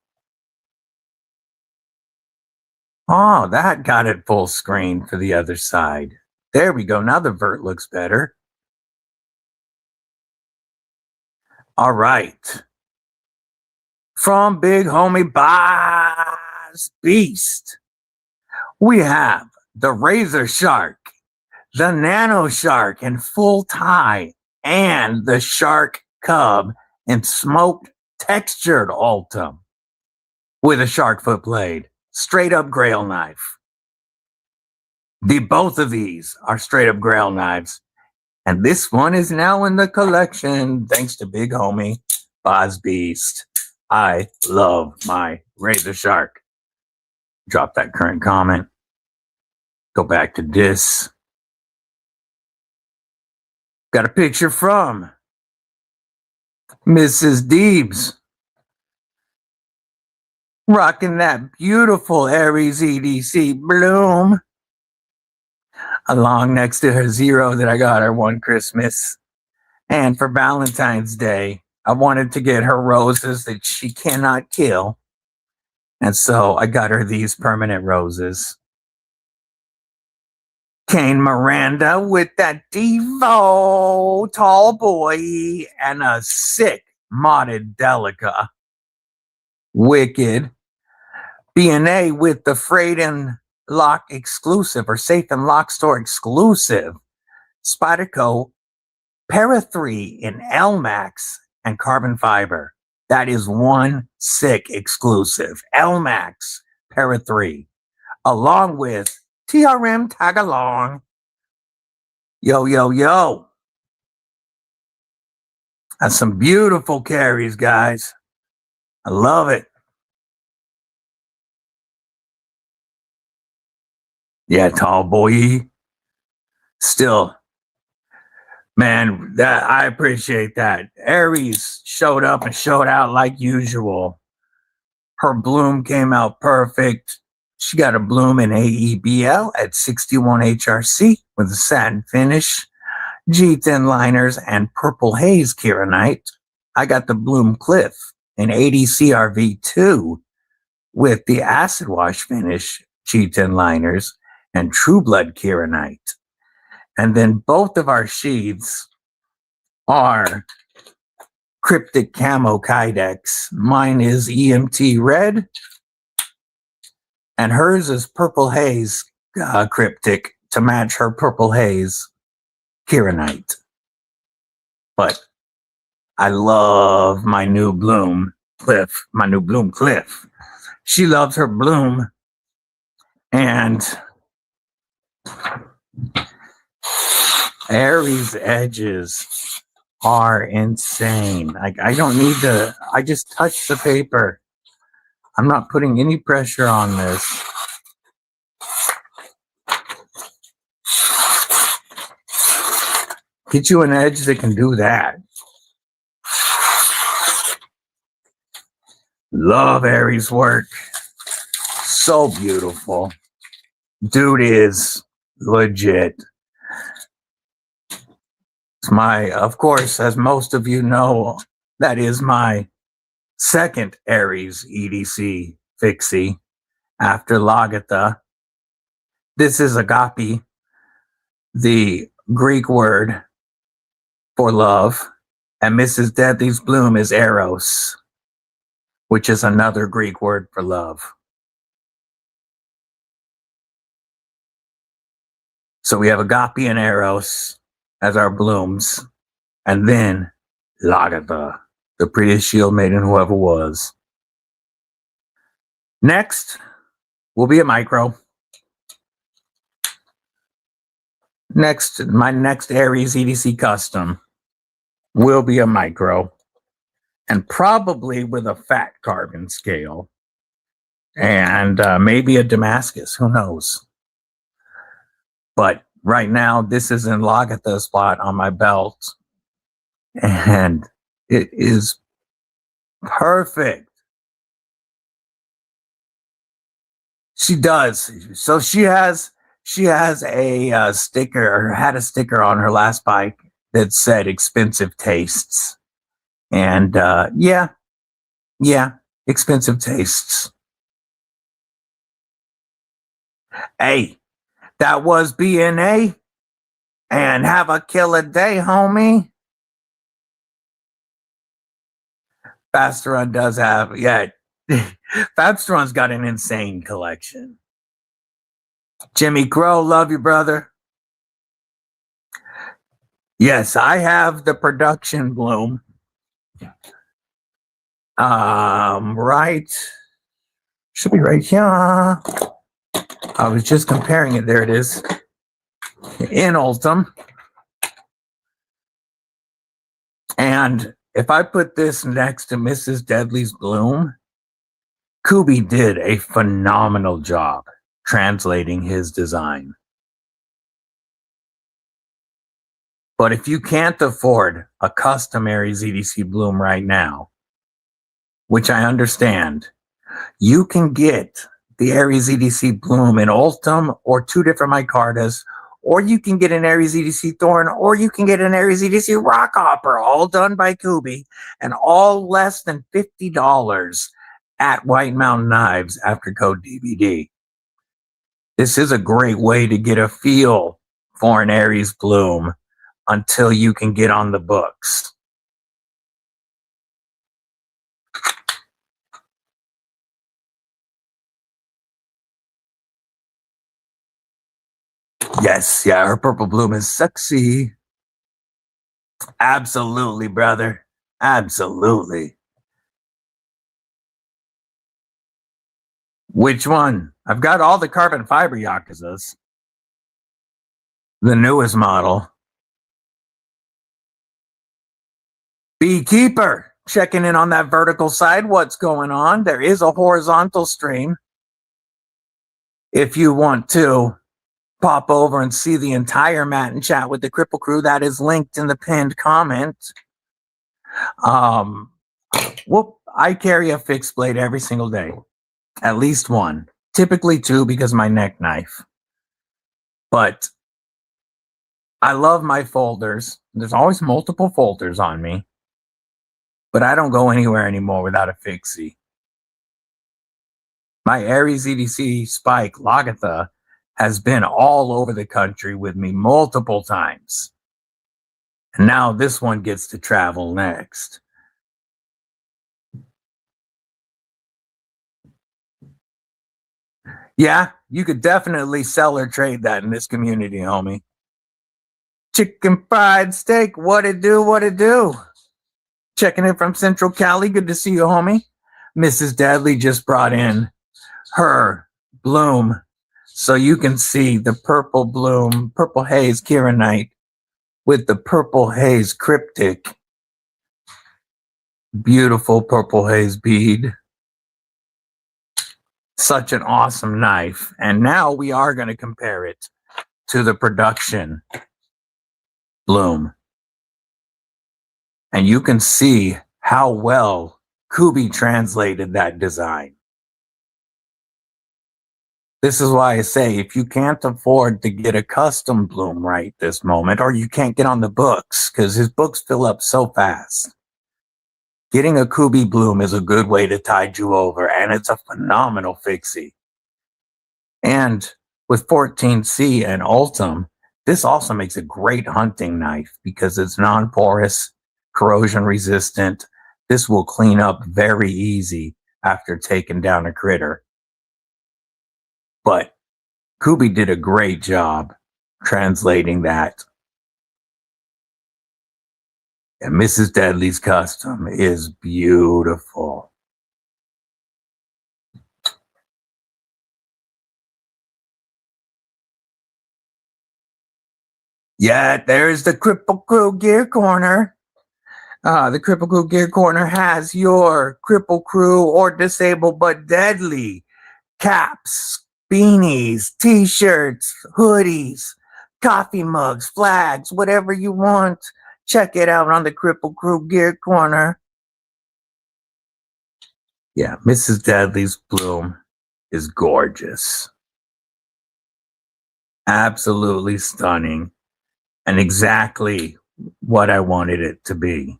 Oh, that got it full screen for the other side. There we go. Now the vert looks better. All right. From big homie Boss Beast, we have the Razor Shark, the Nano Shark in full tie, and the Shark Cub in smoked textured Ultim with a shark foot blade. Straight up grail knife. Both of these are straight up grail knives. And this one is now in the collection, thanks to big homie Boz Beast. I love my Razor Shark. Drop that current comment. Go back to this. Got a picture from Mrs. Deebs. Rocking that beautiful Aries EDC bloom. Along next to her zero that I got her one Christmas. And for Valentine's Day, I wanted to get her roses that she cannot kill. And so I got her these permanent roses. Kane Miranda with that Devo tall boy and a sick modded Delica. Wicked. B&A with the Freight and Lock exclusive or Safe and Lock Store exclusive. Spyderco Para 3 in L-Max and carbon fiber. That is one sick exclusive. L-Max Para 3. Along with TRM Tag Along. Yo, yo, yo. That's some beautiful carries, guys. I love it. Yeah, tall boy. Still, man, that I appreciate that. Aries showed up and showed out like usual. Her bloom came out perfect. She got a bloom in AEBL at 61 HRC with a satin finish, G10 liners, and purple haze Kieranite. I got the Bloom Cliff in ADCRV2 with the acid wash finish, G10 liners, and True Blood Kieranite. And then both of our sheaths are Cryptic Camo Kydex. Mine is EMT Red, and hers is Purple Haze Cryptic to match her Purple Haze Kieranite. But I love my new Bloom Cliff, my new Bloom Cliff. She loves her bloom, and Aries edges are insane. I don't need to, I just touch the paper. I'm not putting any pressure on this. Get you an edge that can do that. Love Aries work. So beautiful. Dude is legit. It's my, of course, as most of you know, that is my second Aries EDC fixie after Lagatha. This is agape, the Greek word for love, and Mrs. Deadly's bloom is eros, which is another Greek word for love. So we have agape and eros as our blooms, and then Lagatha, the prettiest shield maiden who ever was. Next will be a micro. Next, my next Aries EDC custom will be a micro, and probably with a fat carbon scale, and maybe a Damascus, who knows. But right now, this is in Lagatha spot on my belt, and it is perfect. She does. So she has a sticker, or had a sticker on her last bike that said expensive tastes. And yeah, expensive tastes. Hey, that was BNA, and have a killer day, homie. Fabsteron does have, yeah. Fabsteron's got an insane collection. Jimmy Crow, love you, brother. Yes, I have the production bloom. Right. Should be right here. I was just comparing it. There it is. In Ultim. And if I put this next to Mrs. Deadly's Bloom, Kubi did a phenomenal job translating his design. But if you can't afford a custom Aries EDC Bloom right now, which I understand, you can get the Aries EDC Bloom in Ultim or 2 different micartas, or you can get an Aries EDC Thorn, or you can get an Aries EDC Rock Hopper, all done by Kubi, and all less than $50 at White Mountain Knives after code DBD. This is a great way to get a feel for an Aries Bloom until you can get on the books. Yes, yeah, her purple bloom is sexy. Absolutely, brother. Absolutely. Which one? I've got all the carbon fiber Yakuzas. The newest model. Beekeeper, checking in on that vertical side. What's going on? There is a horizontal stream. If you want to pop over and see the entire mat and chat with the Kripple Krew, that is linked in the pinned comment. I carry a fixed blade every single day. At least one. Typically 2 because my neck knife. But I love my folders. There's always multiple folders on me. But I don't go anywhere anymore without a fixie. My Aries EDC Spike Lagatha has been all over the country with me multiple times. And now this one gets to travel next. Yeah, you could definitely sell or trade that in this community, homie. Chicken fried steak, what it do, what it do? Checking in from Central Cali, good to see you, homie. Mrs. Deadly just brought in her bloom, so you can see the purple bloom, purple haze Kieranite with the purple haze cryptic. Beautiful purple haze bead. Such an awesome knife. And now we are going to compare it to the production bloom. And you can see how well Kubi translated that design. This is why I say, if you can't afford to get a custom bloom right this moment, or you can't get on the books, because his books fill up so fast, getting a Kubi bloom is a good way to tide you over, and it's a phenomenal fixie. And with 14C and Ultim, this also makes a great hunting knife because it's non-porous, corrosion resistant. This will clean up very easy after taking down a critter. But Kubi did a great job translating that. And Mrs. Deadly's custom is beautiful. Yeah, there's the Kripple Krew Gear Corner. The Kripple Krew Gear Corner has your Kripple Krew or Disabled But Deadly caps, beanies, t-shirts, hoodies, coffee mugs, flags, whatever you want. Check it out on the Kripple Krew Gear Corner. Yeah, Mrs. Deadly's bloom is gorgeous. Absolutely stunning. And exactly what I wanted it to be.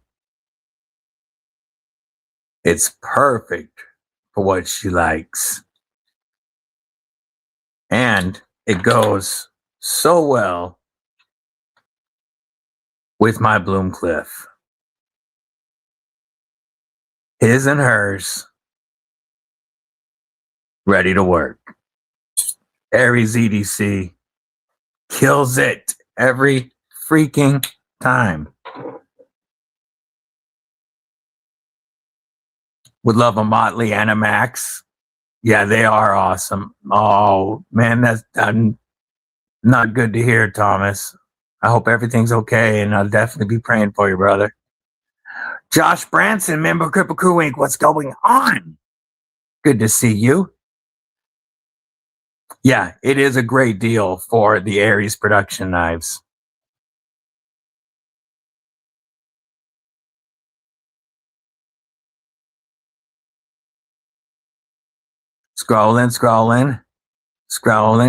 It's perfect for what she likes. And it goes so well with my bloom cliff. His and hers, ready to work. Aries EDC kills it every freaking time. Would love a Motley and a Max. Yeah, they are awesome. Oh, man, that's not good to hear, Thomas. I hope everything's okay, and I'll definitely be praying for you, brother. Josh Branson, member of Kripple Krew Inc. What's going on? Good to see you. Yeah, it is a great deal for the Aries production knives. Scrolling,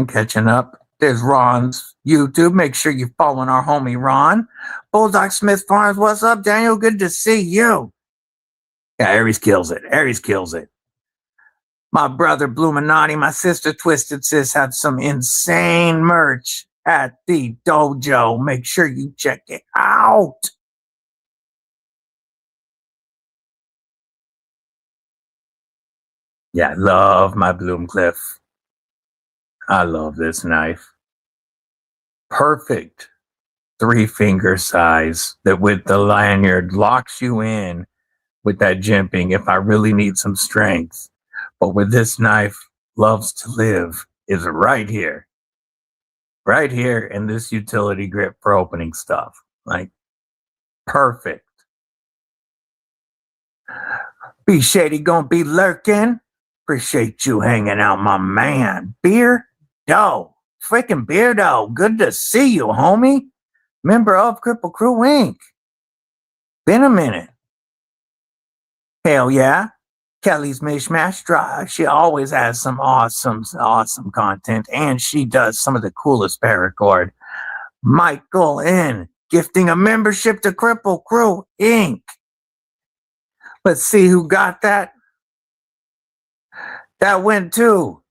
catching up. There's Ron's YouTube. Make sure you're following our homie Ron. Bulldog Smith Farms, what's up, Daniel? Good to see you. Yeah, Aries kills it. My brother Bluminati, my sister Twisted Sis have some insane merch at the dojo. Make sure you check it out. Yeah, I love my Bloomcliff. I love this knife. Perfect 3-finger size that with the lanyard locks you in with that jimping if I really need some strength. But with this knife, loves to live is right here in this utility grip for opening stuff. Like, perfect. B Shady gonna be lurking. Appreciate you hanging out, my man. Beardo. Freaking Beardo. Good to see you, homie. Member of Kripple Krew Inc. Been a minute. Hell yeah. Kelly's Mishmash Drive. She always has some awesome content, and she does some of the coolest paracord. Michael N. gifting a membership to Kripple Krew Inc. Let's see who got that. That went to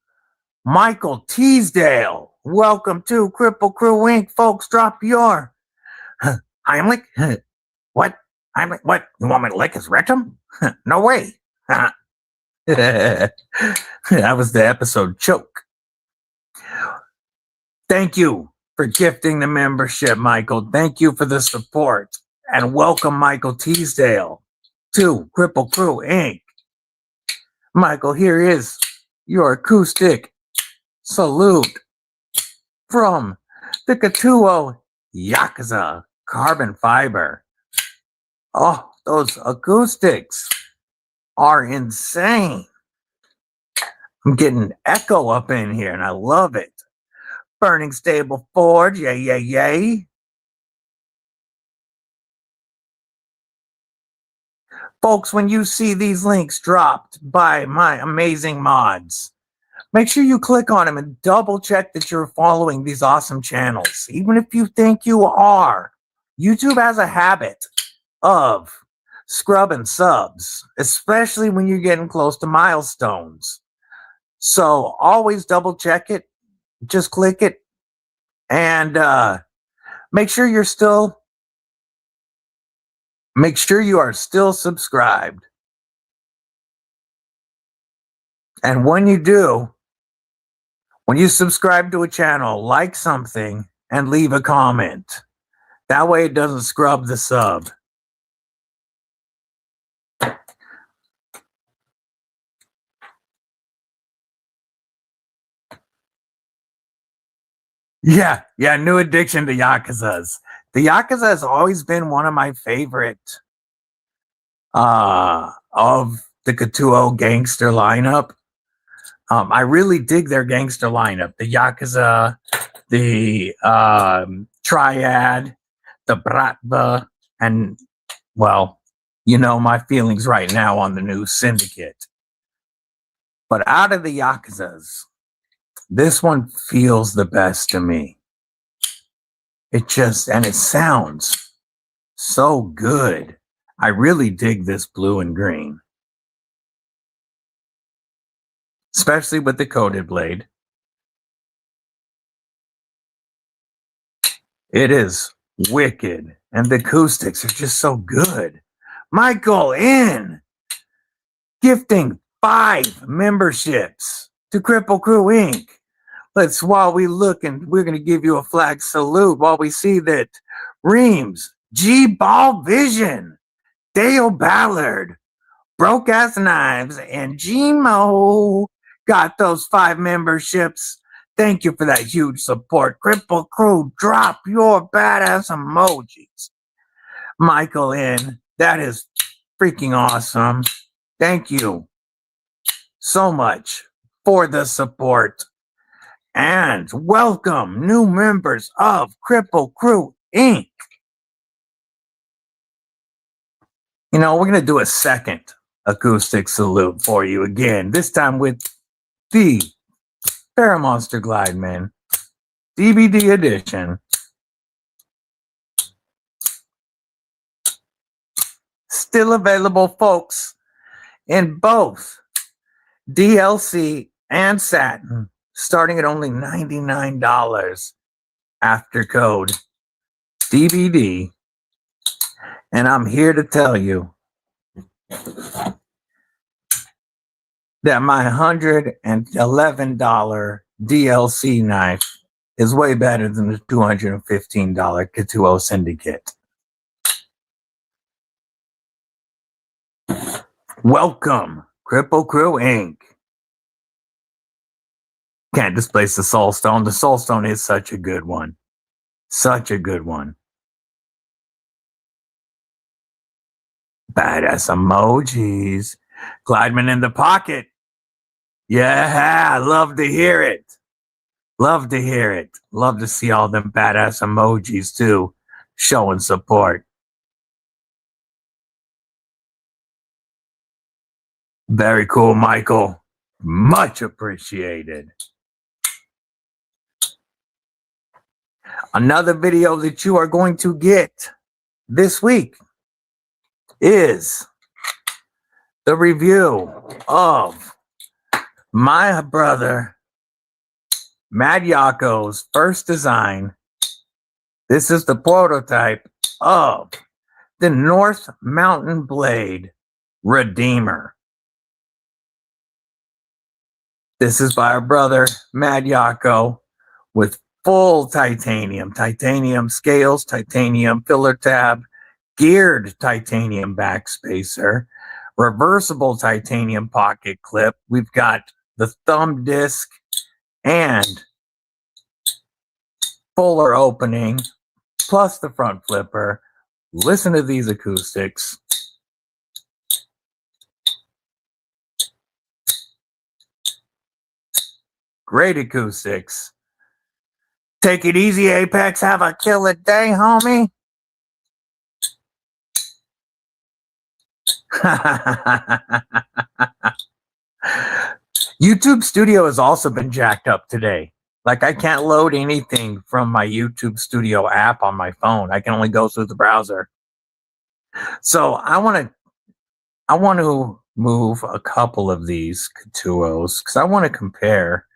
Michael Teasdale. Welcome to Kripple Krew Inc. Folks, drop your Heimlich. What? Heimlich? What? You want me to lick his rectum? No way. That was the episode choke. Thank you for gifting the membership, Michael. Thank you for the support. And welcome, Michael Teasdale, to Kripple Krew Inc. Michael, here is your acoustic salute from the Ketuo Yakuza carbon fiber. Oh, those acoustics are insane. I'm getting echo up in here and I love it. Burning Stable Forge, yay. Folks, when you see these links dropped by my amazing mods, make sure you click on them and double check that you're following these awesome channels. Even if you think you are, YouTube has a habit of scrubbing subs, especially when you're getting close to milestones. So always double check it. Just click it and make sure you are still subscribed. And when you do, when you subscribe to a channel, like something and leave a comment. That way it doesn't scrub the sub. Yeah, new addiction to Yakuzas. The Yakuza has always been one of my favorite of the Ketuo gangster lineup. I really dig their gangster lineup. The Yakuza, the Triad, the Bratva, and, well, you know my feelings right now on the new Syndicate. But out of the Yakuzas, this one feels the best to me. It sounds so good. I really dig this blue and green. Especially with the coated blade. It is wicked. And the acoustics are just so good. Michael N. gifting 5 memberships to Kripple Krew Inc. While we look, and we're going to give you a flag salute while we see that Reams, G Ball Vision, Dale Ballard, Broke Ass Knives, and Gmo got those 5 memberships. Thank you for that huge support. Kripple Krew, drop your badass emojis. Michael N., that is freaking awesome. Thank you so much for the support. And welcome new members of Kripple Krew Inc. You know, we're going to do a second acoustic salute for you again, this time with the Paramonster Glideman DVD edition. Still available, folks, in both DLC and satin, starting at only $99 after code DVD. And I'm here to tell you that my $111 DLC knife is way better than the $215 Ketuo Syndicate. Welcome, Kripple Krew Inc. Can't displace the Soul Stone. The Soul Stone is such a good one. Such a good one. Badass emojis. Glideman in the pocket. Yeah, love to hear it. Love to hear it. Love to see all them badass emojis too, showing support. Very cool, Michael. Much appreciated. Another video that you are going to get this week is the review of my brother Mad Yako's first design. This is the prototype of the North Mountain Blade Redeemer. This is by our brother Mad Yako with full titanium scales, titanium filler tab, geared titanium backspacer, reversible titanium pocket clip. We've got the thumb disc and fuller opening, plus the front flipper. Listen to these acoustics. Great acoustics. Take it easy, Apex. Have a killer day, homie. YouTube Studio has also been jacked up today. Like, I can't load anything from my YouTube Studio app on my phone. I can only go through the browser. So I want to move a couple of these Ketuos because I want to compare.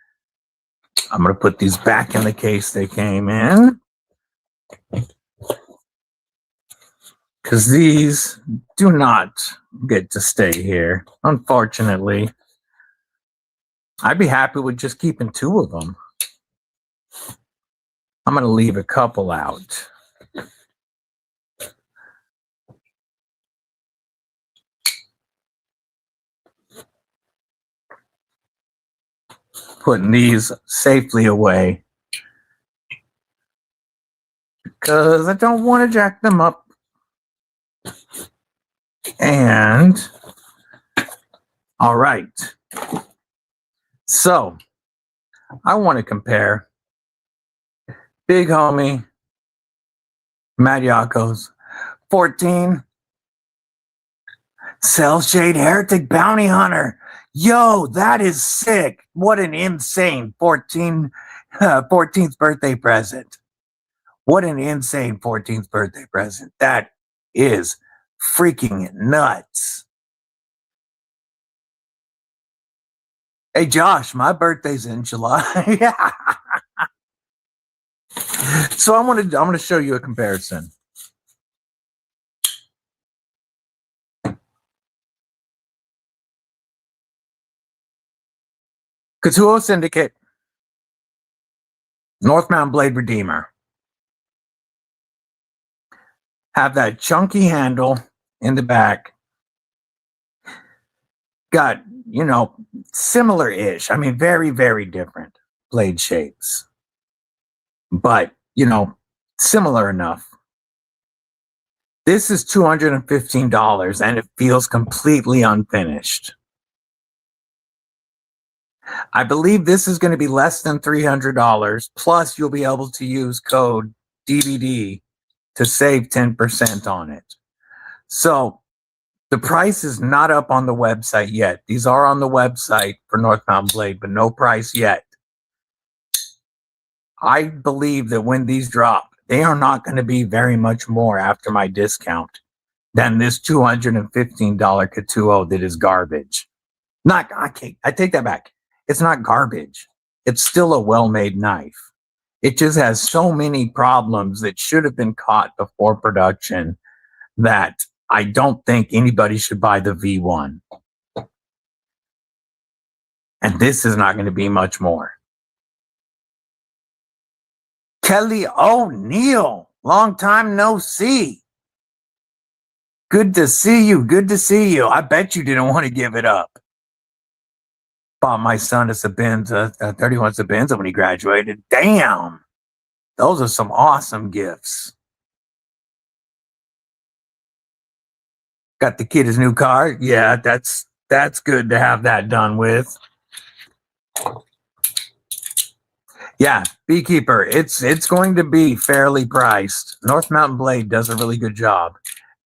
I'm going to put these back in the case they came in, because these do not get to stay here, unfortunately. I'd be happy with just keeping two of them. I'm going to leave a couple out. Putting these safely away because I don't want to jack them up. And all right, so I want to compare big homie Mad Yako's 14 Cell Shade Heretic Bounty Hunter. Yo, that is sick. What an insane 14th birthday present. What an insane 14th birthday present. That is freaking nuts. Hey, Josh, my birthday's in July. So I'm going to show you a comparison. Ketuo Syndicate, North Mountain Blade Redeemer. Have that chunky handle in the back. Got, you know, similar-ish. I mean, very, very different blade shapes. But, you know, similar enough. This is $215 and it feels completely unfinished. I believe this is going to be less than $300. Plus, you'll be able to use code DBD to save 10% on it. So the price is not up on the website yet. These are on the website for North Mountain Blade, but no price yet. I believe that when these drop, they are not going to be very much more after my discount than this $215 Ketuo that is garbage. I take that back. It's not garbage. It's still a well-made knife. It just has so many problems that should have been caught before production that I don't think anybody should buy the V1. And this is not going to be much more. Kelly O'Neill, long time no see. Good to see you. Good to see you. I bet you didn't want to give it up. Bought my son a Sabenza, 31 Sabenza when he graduated. Damn. Those are some awesome gifts. Got the kid his new car. Yeah, that's good to have that done with. Yeah, Beekeeper, it's going to be fairly priced. North Mountain Blade does a really good job.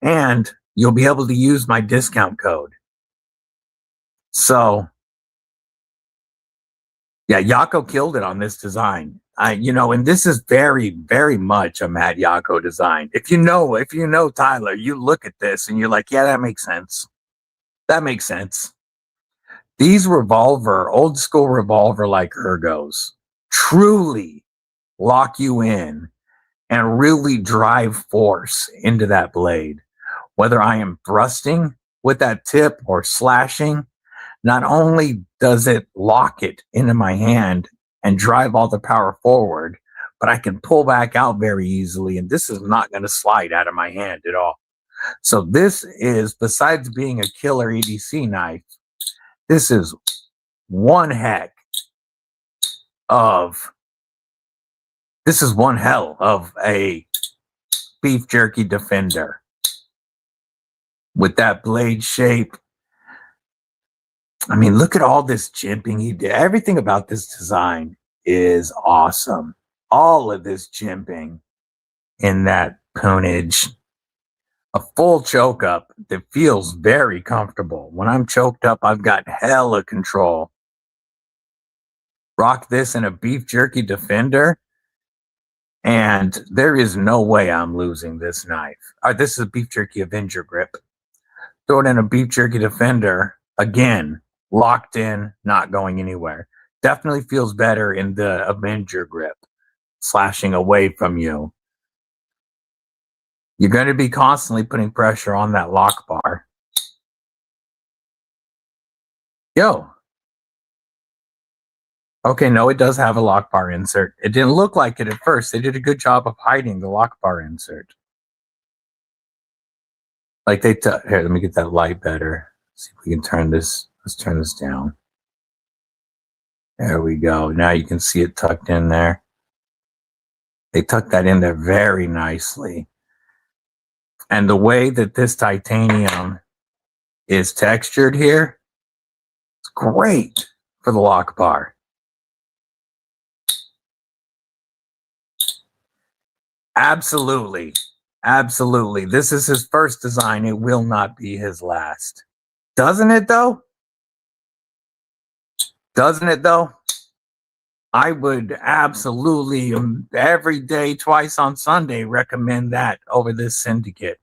And you'll be able to use my discount code. So, yeah, Yako killed it on this design. And this is very, very much a Matt Yako design. If you know Tyler, you look at this and you're like, yeah, that makes sense. That makes sense. These old school revolver like ergos truly lock you in and really drive force into that blade. Whether I am thrusting with that tip or slashing, not only does it lock it into my hand and drive all the power forward, but I can pull back out very easily, and this is not going to slide out of my hand at all. So this is, besides being a killer EDC knife, this is one hell of a beef jerky defender with that blade shape. I mean, look at all this jimping he did. Everything about this design is awesome. All of this jimping in that poonage. A full choke up that feels very comfortable. When I'm choked up, I've got hella control. Rock this in a beef jerky defender, and there is no way I'm losing this knife. This is a beef jerky Avenger grip. Throw it in a beef jerky defender, again, locked in, not going anywhere. Definitely feels better in the Avenger grip, slashing away from you. You're going to be constantly putting pressure on that lock bar. Yo. Okay, no, it does have a lock bar insert. It didn't look like it at first. They did a good job of hiding the lock bar insert. Like here, let me get that light better. See if we can turn this. Let's turn this down. There we go. Now you can see it tucked in there. They tucked that in there very nicely. And the way that this titanium is textured here, it's great for the lock bar. Absolutely. Absolutely. This is his first design. It will not be his last. Doesn't it, though? Doesn't it, though? I would absolutely, every day, twice on Sunday, recommend that over this Syndicate.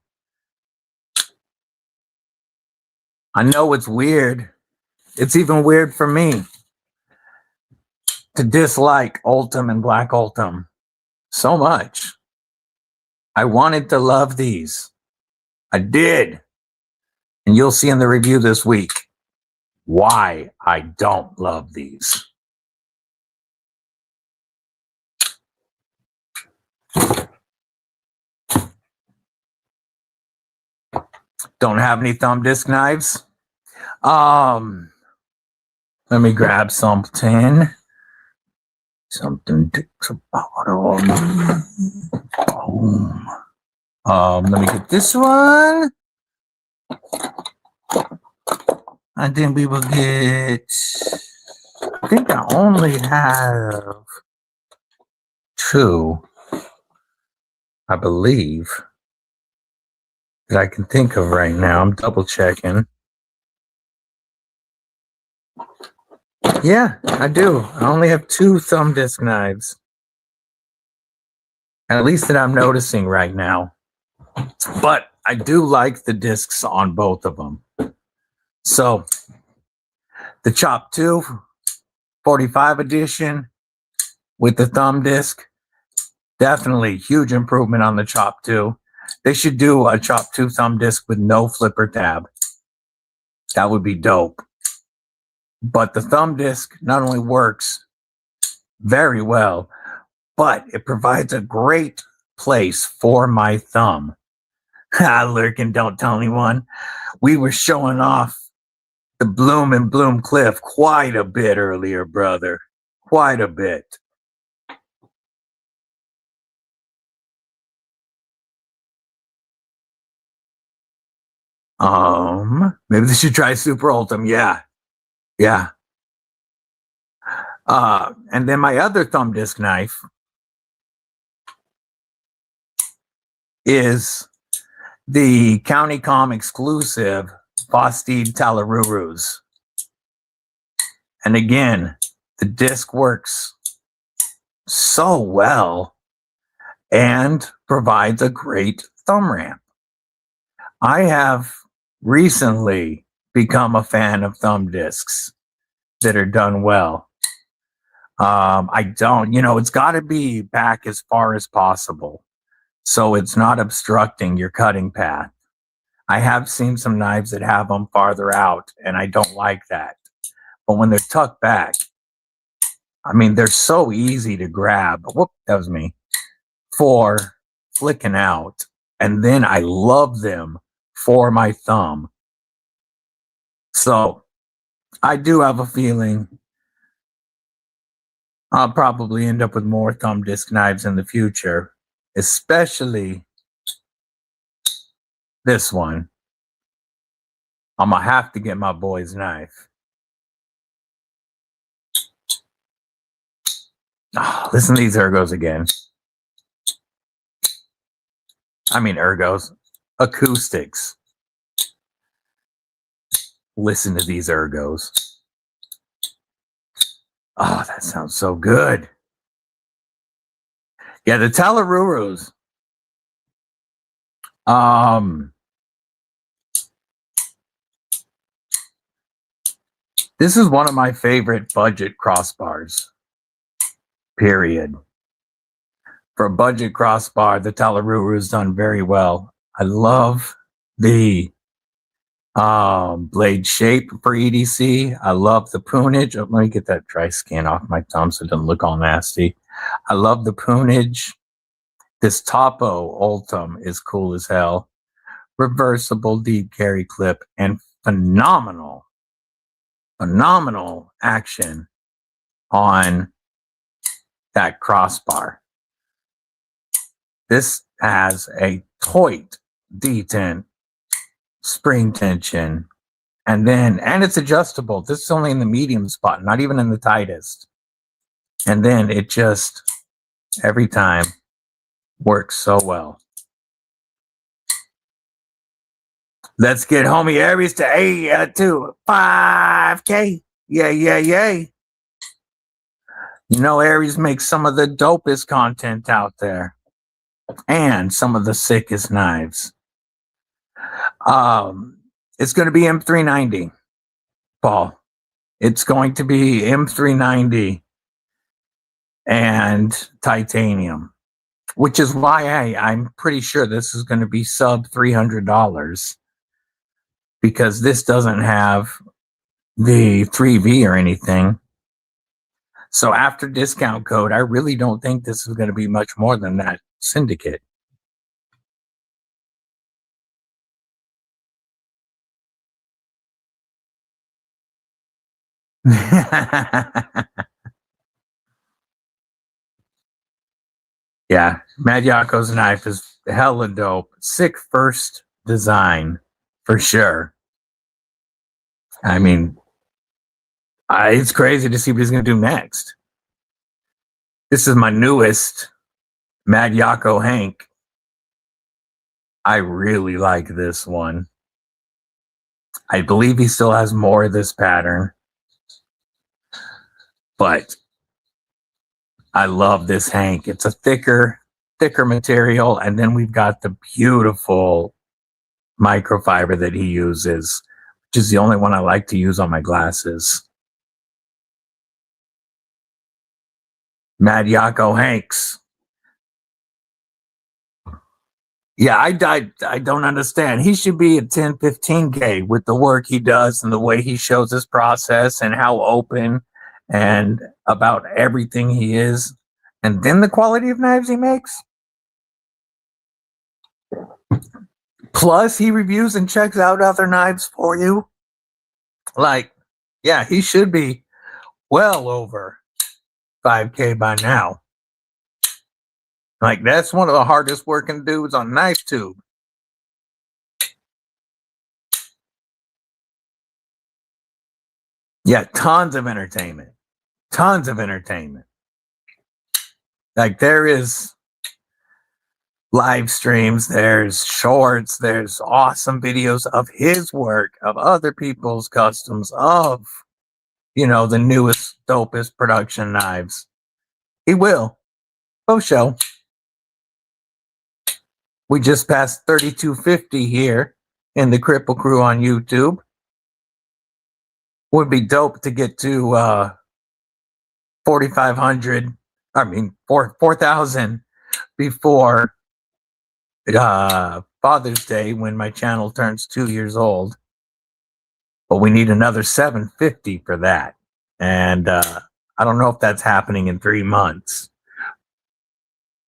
I know it's weird. It's even weird for me to dislike Ultim and Black Ultim so much. I wanted to love these. I did. And you'll see in the review this week why I don't love these. Don't have any thumb disc knives. Let me grab something. Something to bottom. Boom. Let me get this one. And then we will get, I think I only have 2, I believe, that I can think of right now. I'm double checking. Yeah, I do. I only have 2 thumb disc knives. At least that I'm noticing right now. But I do like the discs on both of them. So the Chop 2 45 edition with the thumb disc, definitely huge improvement on the Chop 2. They should do a Chop 2 thumb disc with no flipper tab. That would be dope. But the thumb disc not only works very well, but it provides a great place for my thumb. Lurkin, don't tell anyone. We were showing off the Bloom and Bloom Cliff quite a bit earlier, brother. Quite a bit. Maybe they should try Super Ultim. Yeah. Yeah. And then my other thumb disc knife is the County Com exclusive Bostede Talarurus. And again, the disc works so well and provides a great thumb ramp. I have recently become a fan of thumb discs that are done well. It's got to be back as far as possible, so it's not obstructing your cutting path. I have seen some knives that have them farther out, and I don't like that. But when they're tucked back, I mean, they're so easy to grab. Whoop, that was me. For flicking out. And then I love them for my thumb. So I do have a feeling I'll probably end up with more thumb disc knives in the future, especially this one. I'm going to have to get my boy's knife. Listen to these ergos again. I mean, ergos, acoustics. Listen to these ergos. Oh, that sounds so good. Yeah, the Talarurus. This is one of my favorite budget crossbars. Period. For a budget crossbar, the Talaruru is done very well. I love the blade shape for EDC. I love the poonage. Let me get that dry skin off my thumb so it doesn't look all nasty. I love the poonage. This Topo Ultim is cool as hell. Reversible deep carry clip and phenomenal action on that crossbar. This has a tight detent spring tension, and it's adjustable. This is only in the medium spot, not even in the tightest. And then it just every time works so well. Let's get homie Aries to 5K. Yay. You know, Aries makes some of the dopest content out there and some of the sickest knives. It's going to be M390, Paul. It's going to be M390 and titanium, which is why I'm pretty sure this is going to be sub $300 because this doesn't have the 3V or anything. So after discount code, I really don't think this is going to be much more than that syndicate. Yeah, Mad Yako's knife is hella dope. Sick first design for sure. I mean, it's crazy to see what he's going to do next. This is my newest Mad Yako Hank. I really like this one. I believe he still has more of this pattern, but I love this Hank. It's a thicker material, and then we've got the beautiful microfiber that he uses, which is the only one I like to use on my glasses. Mad Yako Hanks. Yeah, I don't understand. He should be at 10, 15K with the work he does and the way he shows his process and how open and about everything he is. And then the quality of knives he makes. Plus, he reviews and checks out other knives for you. Like, yeah, he should be well over 5K by now. Like, that's one of the hardest working dudes on KnifeTube. Yeah, tons of entertainment. Tons of entertainment. Like, there is live streams, there's shorts, there's awesome videos of his work, of other people's customs, of, you know, the newest, dopest production knives. He will. Oh, show. We just passed 3250 here in the Kripple Krew on YouTube. Would be dope to get to 4,500. I mean 4,000 before Father's Day when my channel turns 2 years old. But we need another 750 for that, and I don't know if that's happening in 3 months.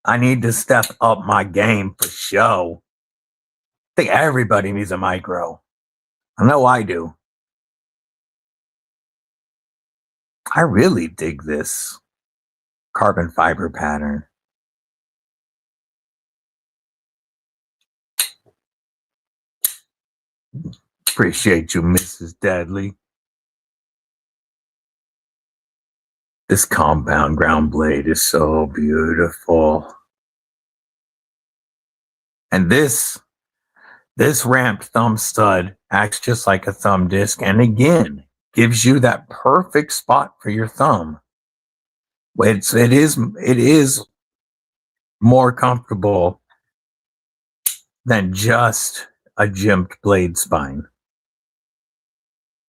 I need to step up my game for show. I think everybody needs a micro. I know I do. I really dig this carbon fiber pattern. Appreciate you, Mrs. Dudley. This compound ground blade is so beautiful. And this ramped thumb stud acts just like a thumb disc, and again, gives you that perfect spot for your thumb. It is more comfortable than just a jimped blade spine.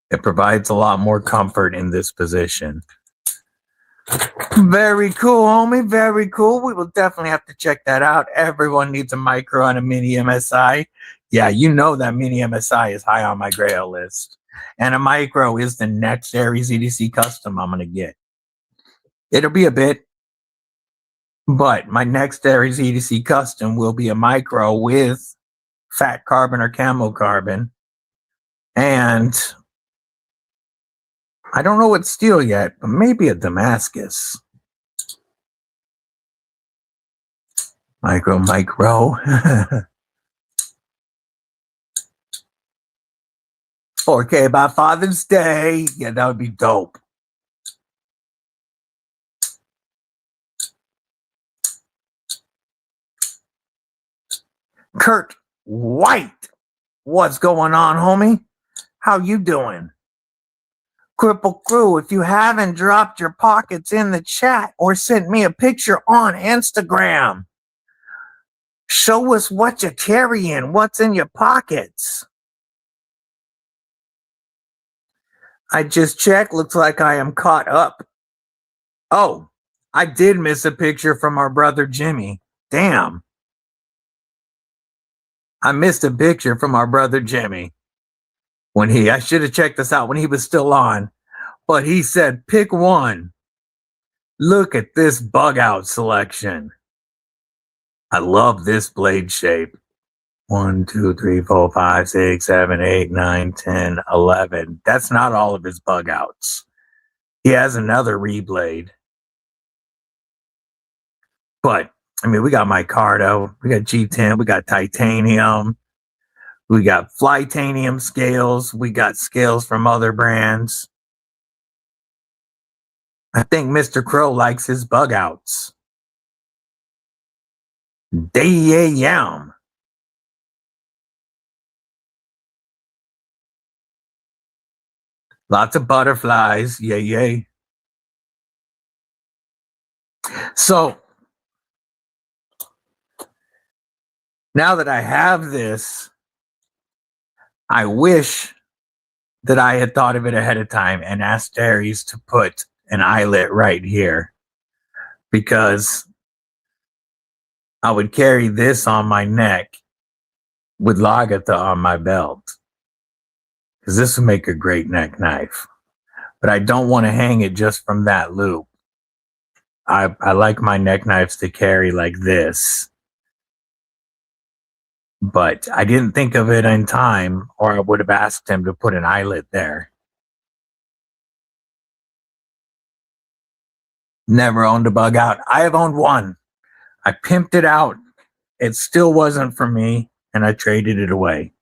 It provides a lot more comfort in this position. Very cool, homie. Very cool. We will definitely have to check that out. Everyone needs a micro and a mini MSI. Yeah, you know that mini MSI is high on my grail list. And a micro is the next Aries EDC custom I'm going to get. It'll be a bit, but my next Aries EDC custom will be a micro with fat carbon or camo carbon. And I don't know what steel yet, but maybe a Damascus. Micro. 4K by Father's Day. Yeah, that would be dope. Kurt White. What's going on, homie? How you doing? Kripple Krew, if you haven't dropped your pockets in the chat or sent me a picture on Instagram, show us what you're carrying, what's in your pockets. I just checked. Looks like I am caught up. Oh, I did miss a picture from our brother Jimmy. Damn. I missed a picture from our brother Jimmy. I should have checked this out when he was still on. But he said, pick one. Look at this bug out selection. I love this blade shape. 1, 2, 3, 4, 5, 6, 7, 8, 9, 10, 11. That's not all of his bug outs. He has another reblade. But I mean, we got micarta, we got G10, we got titanium, we got flytanium scales, we got scales from other brands. I think Mr. Crow likes his bug outs. Damn. Lots of butterflies. Yay, yay. So now that I have this, I wish that I had thought of it ahead of time and asked Aries to put an eyelet right here, because I would carry this on my neck with Lagata on my belt, because this would make a great neck knife. But I don't want to hang it just from that loop. I like my neck knives to carry like this. But I didn't think of it in time, or I would have asked him to put an eyelet there. Never owned a bug out. I have owned one. I pimped it out. It still wasn't for me, and I traded it away.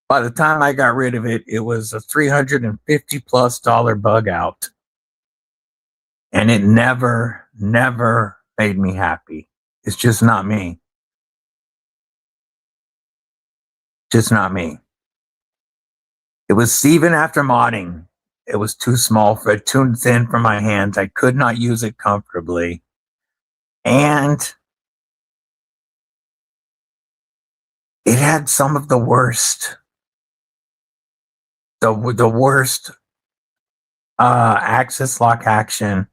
By the time I got rid of it, it was a $350+ bug out. And it never made me happy. It's just not me. Just not me. It was even after modding. It was too small too thin for my hands. I could not use it comfortably. And it had some of the worst, the worst axis lock action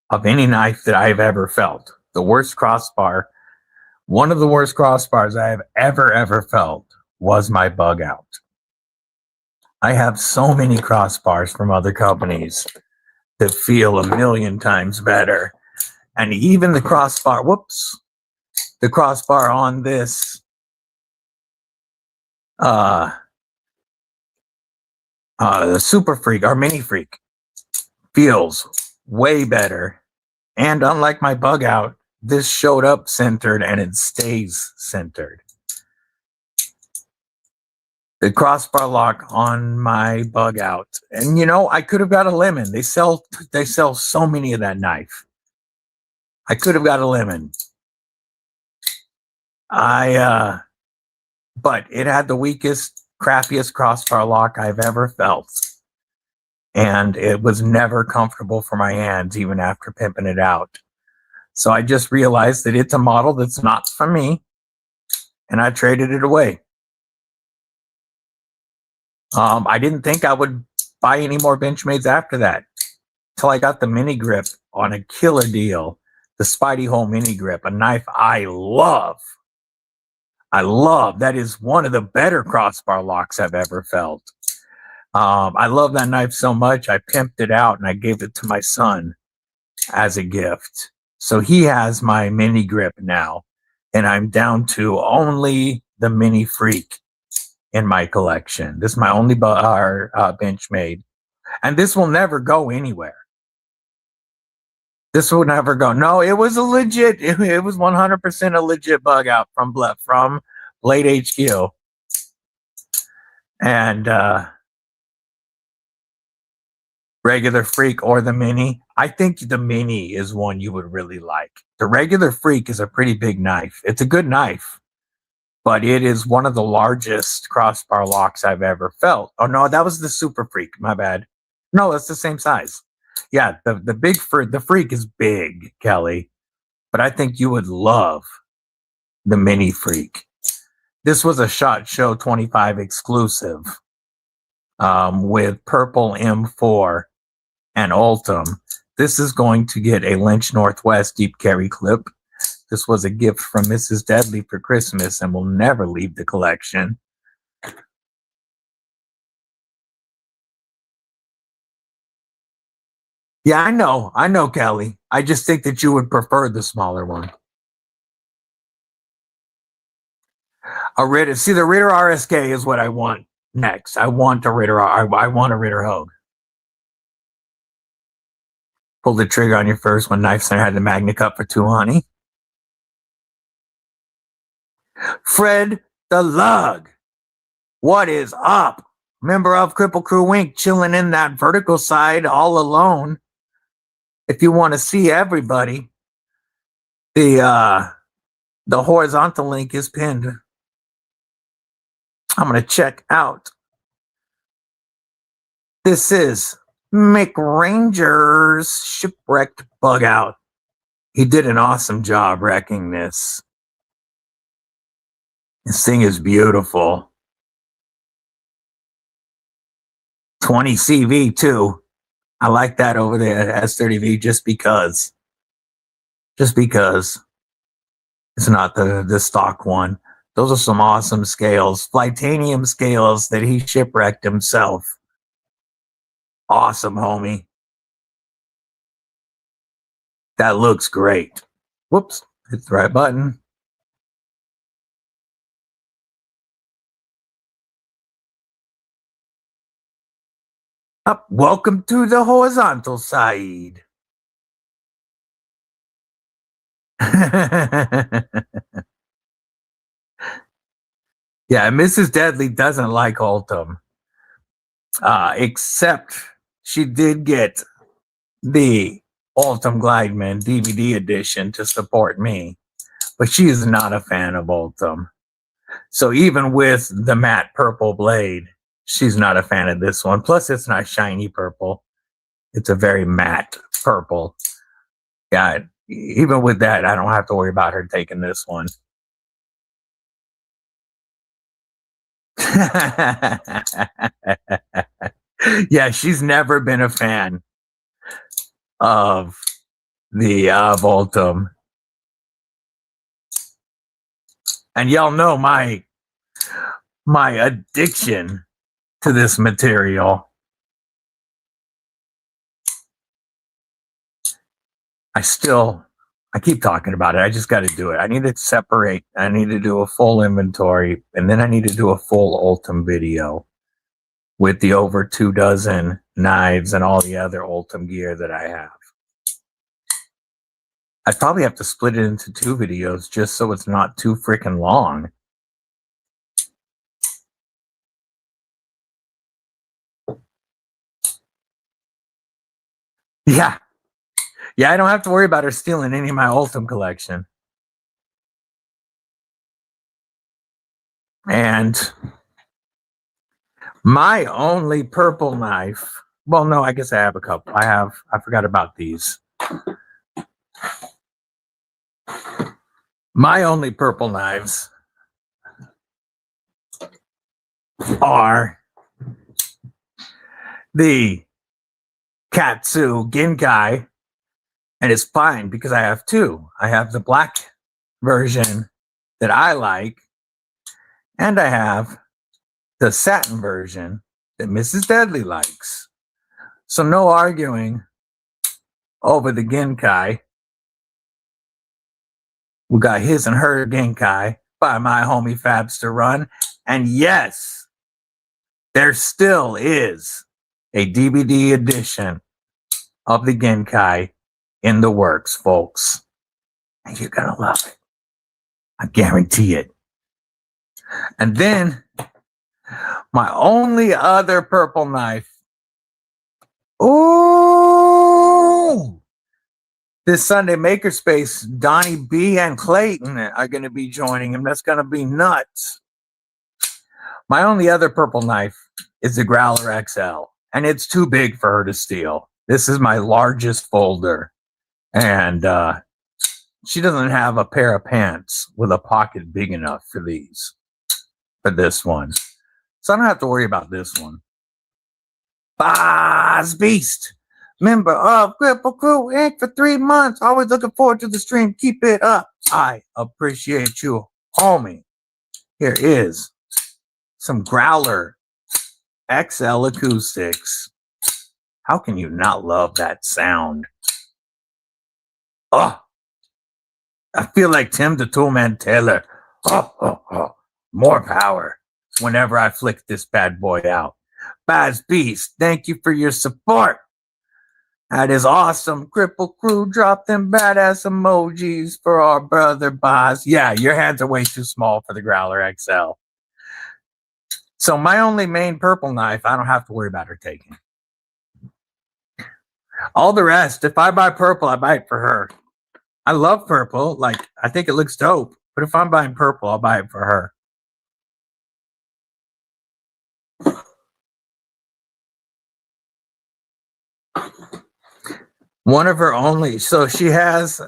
of any knife that I've ever felt. The worst crossbar, one of the worst crossbars I have ever felt was my bug out. I have so many crossbars from other companies that feel a million times better. And even the crossbar, the crossbar on this the Super Freak or Mini Freak feels way better. And unlike my bug out, this showed up centered and it stays centered. The crossbar lock on my bug out, and I could have got a lemon. They sell so many of that knife. I could have got a lemon. But it had the weakest, crappiest crossbar lock I've ever felt. And it was never comfortable for my hands, even after pimping it out. So I just realized that it's a model that's not for me, and I traded it away. I didn't think I would buy any more Benchmades after that, till I got the mini grip on a killer deal. The Spidey Hole mini grip, a knife I love. That is one of the better crossbar locks I've ever felt. I love that knife so much, I pimped it out and I gave it to my son as a gift. So he has my mini grip now, and I'm down to only the Mini Freak in my collection. This is my only Benchmade, and this will never go anywhere. This will never go. No, it was a legit. It was 100% a legit bug out from Blade HQ, and regular Freak or the Mini. I think the Mini is one you would really like. The regular Freak is a pretty big knife. It's a good knife, but it is one of the largest crossbar locks I've ever felt. Oh no, that was the Super Freak. My bad. No, it's the same size. Yeah, the Freak is big, Kelly, but I think you would love the Mini Freak. This was a SHOT Show 25 exclusive with purple M4 and Ultim. This is going to get a Lynch Northwest deep carry clip. This was a gift from Mrs. Deadly for Christmas and will never leave the collection. Yeah, I know, Kelly. I just think that you would prefer the smaller one. A Ritter. See, the Ritter RSK is what I want next. I want a Ritter. I want a Ritter Hogue. Pull the trigger on your first one. Knife Center had the Magna Cup for 2 honey. Fred the Lug. What is up? Member of Kripple Krew Inc. chilling in that vertical side all alone. If you want to see everybody, the horizontal link is pinned. I'm gonna check out. This is McRanger's Shipwrecked Bug Out. He did an awesome job wrecking this. This thing is beautiful. 20 CV too. I like that over there at S30V just because. Just because it's not the stock one. Those are some awesome scales. Flightanium scales that he shipwrecked himself. Awesome, homie. That looks great. Whoops, hit the right button. Up, welcome to the horizontal side. Yeah, Mrs. Deadly doesn't like Ultim. Except she did get the Ultim Glideman DVD edition to support me. But she is not a fan of Ultim. So even with the matte purple blade, she's not a fan of this one. Plus, it's not shiny purple. It's a very matte purple. Yeah, even with that, I don't have to worry about her taking this one. Yeah, she's never been a fan of the Ultim. And y'all know my addiction to this material. I keep talking about it. I just got to do it. I need to separate. I need to do a full inventory, and then I need to do a full Ultim video with the over 24 knives and all the other Ultim gear that I have. I'd probably have to split it into 2 videos just so it's not too freaking long. Yeah. Yeah, I don't have to worry about her stealing any of my Ultim collection. And my only purple knife. Well, no, I guess I have a couple. I forgot about these. My only purple knives are the Katsu Genkai, and it's fine because I have 2. I have the black version that I like, and I have the satin version that Mrs. Deadly likes. So no arguing over the Genkai. We got his and her Genkai by my homie Fabster Run. And yes, there still is a DVD edition of the Genkai in the works, folks. And you're going to love it. I guarantee it. And then my only other purple knife. Ooh! This Sunday Makerspace, Donnie B and Clayton are going to be joining him. That's going to be nuts. My only other purple knife is the Growler XL, and it's too big for her to steal. This is my largest folder, and she doesn't have a pair of pants with a pocket big enough for this one. So I don't have to worry about this one. Boz Beast, member of Kripple Krew Inc. for 3 months. Always looking forward to the stream. Keep it up. I appreciate you, homie. Here is some Growler XL acoustics. How can you not love that sound? Oh, I feel like Tim the Toolman Taylor. Oh. More power whenever I flick this bad boy out. Baz Beast, thank you for your support. That is awesome. Kripple Krew, drop them badass emojis for our brother Boz. Yeah, your hands are way too small for the Growler XL. So my only main purple knife, I don't have to worry about her taking. All the rest, if I buy purple, I buy it for her. I love purple. Like, I think it looks dope. But if I'm buying purple, I'll buy it for her. One of her only. So she has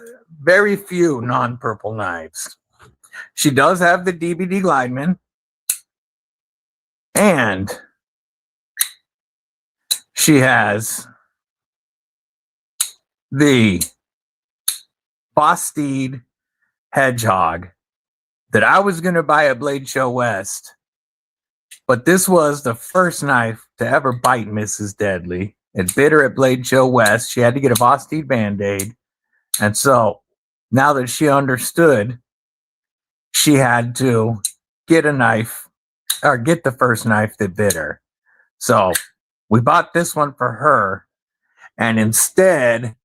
very few non-purple knives. She does have the DBD Glideman. And she has the Bostede Hedgehog that I was going to buy at Blade Show West. But this was the first knife to ever bite Mrs. Deadly. It bit her at Blade Show West. She had to get a Bostede Band-Aid. And so now that she understood, she had to get a knife or get the first knife that bit her. So we bought this one for her. And instead,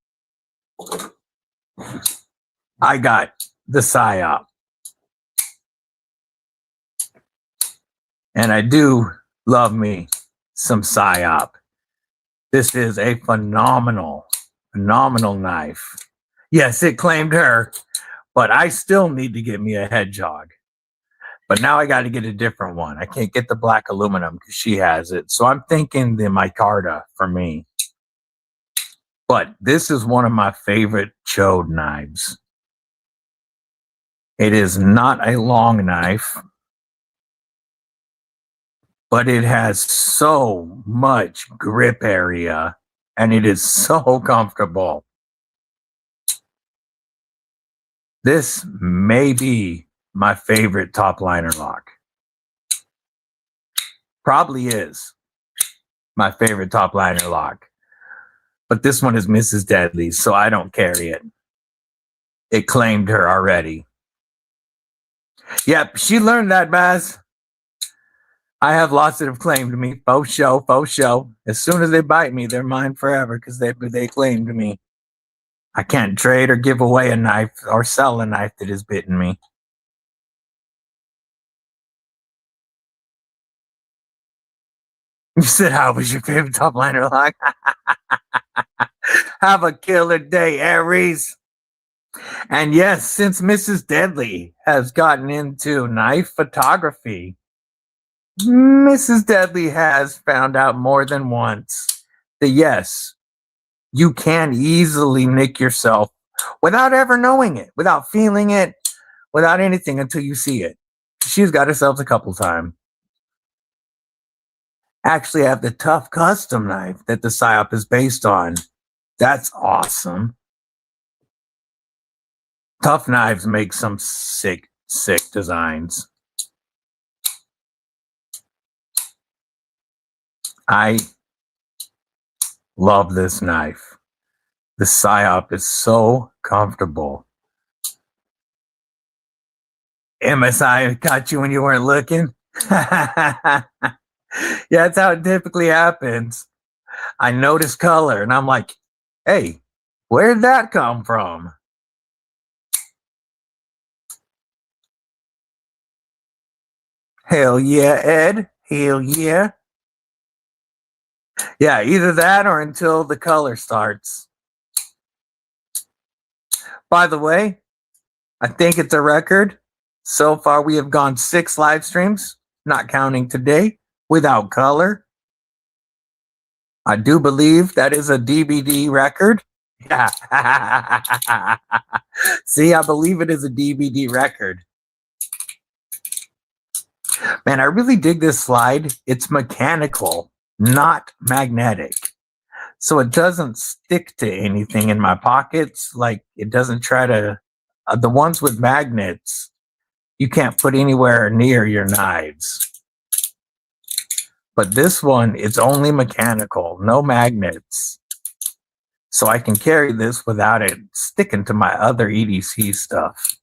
I got the PSYOP. And I do love me some PSYOP. This is a phenomenal knife. Yes, it claimed her, but I still need to get me a Hedgehog. But now I got to get a different one. I can't get the black aluminum because she has it. So I'm thinking the micarta for me. But this is one of my favorite chode knives. It is not a long knife, but it has so much grip area and it is so comfortable. This may be my favorite top liner lock. Probably is my favorite top liner lock. But this one is Mrs. Deadly, so I don't carry it. It claimed her already. Yep, she learned that, Baz. I have lots that have claimed me. Faux show, faux show. As soon as they bite me, they're mine forever because they claimed me. I can't trade or give away a knife or sell a knife that has bitten me. You said, how was your favorite top liner lock? Have a killer day, Aries. And yes, since Mrs. Deadly has gotten into knife photography, Mrs. Deadly has found out more than once that yes, you can easily nick yourself without ever knowing it, without feeling it, without anything until you see it. She's got herself a couple times. Actually, I have the Tough Custom knife that the PSYOP is based on. That's awesome. Tough knives make some sick designs. I love this knife. The PSYOP is so comfortable. MSI caught you when you weren't looking. Yeah, that's how it typically happens. I notice color and I'm like, hey, where'd that come from? Hell yeah, Ed. Hell yeah. Yeah, either that or until the color starts. By the way, I think it's a record. So far, we have gone 6 live streams, not counting today, without color. I do believe that is a DBD record. Yeah. See, I believe it is a DBD record. Man, I really dig this slide. It's mechanical, not magnetic. So it doesn't stick to anything in my pockets. Like it doesn't try to, the ones with magnets, you can't put anywhere near your knives. But this one, it's only mechanical, no magnets. So I can carry this without it sticking to my other EDC stuff.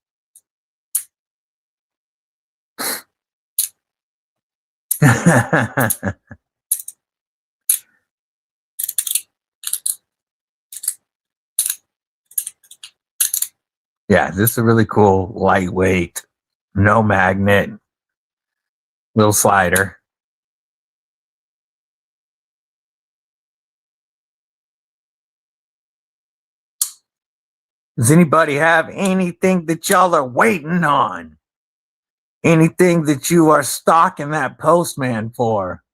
Yeah, this is a really cool, lightweight, no magnet, little slider. Does anybody have anything that y'all are waiting on? Anything that you are stalking that postman for?